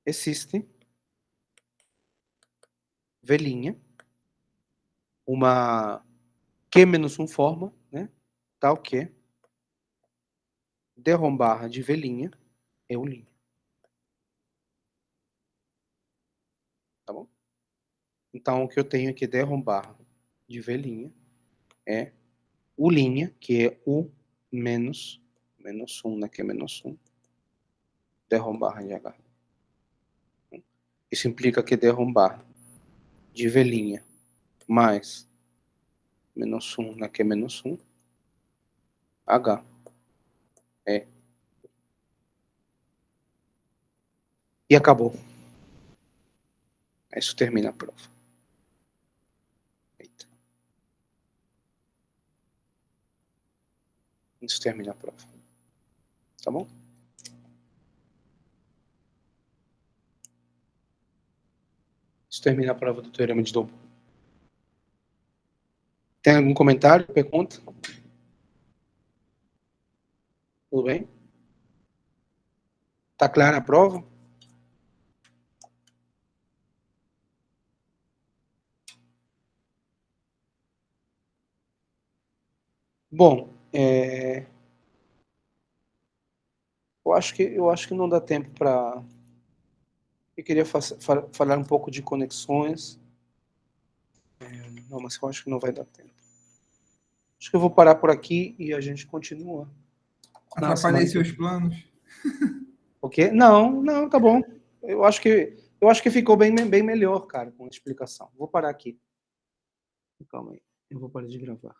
existe V', uma Q-1 forma, né, tal que D-ROM barra de V' é U'. Tá bom? Então, o que eu tenho aqui, D-ROM barra de V' é U', que é U menos 1, né, que é menos 1, D-ROM barra de H. Isso implica que D-ROM barra de V' mais menos 1, né, que é menos 1, H é. E acabou. Isso termina a prova. Eita. Isso termina a prova. Tá bom? Isso termina a prova do teorema de Dobor. Tem algum comentário, pergunta? Tudo bem? Tá clara a prova? Bom, eu acho que não dá tempo para. Eu queria falar um pouco de conexões. Não, mas eu acho que não vai dar tempo. Acho que eu vou parar por aqui e a gente continua. Atrapalhei seus planos. O quê? Não, tá bom. Eu acho que ficou bem melhor, cara, com a explicação. Vou parar aqui. Calma aí. Eu vou parar de gravar.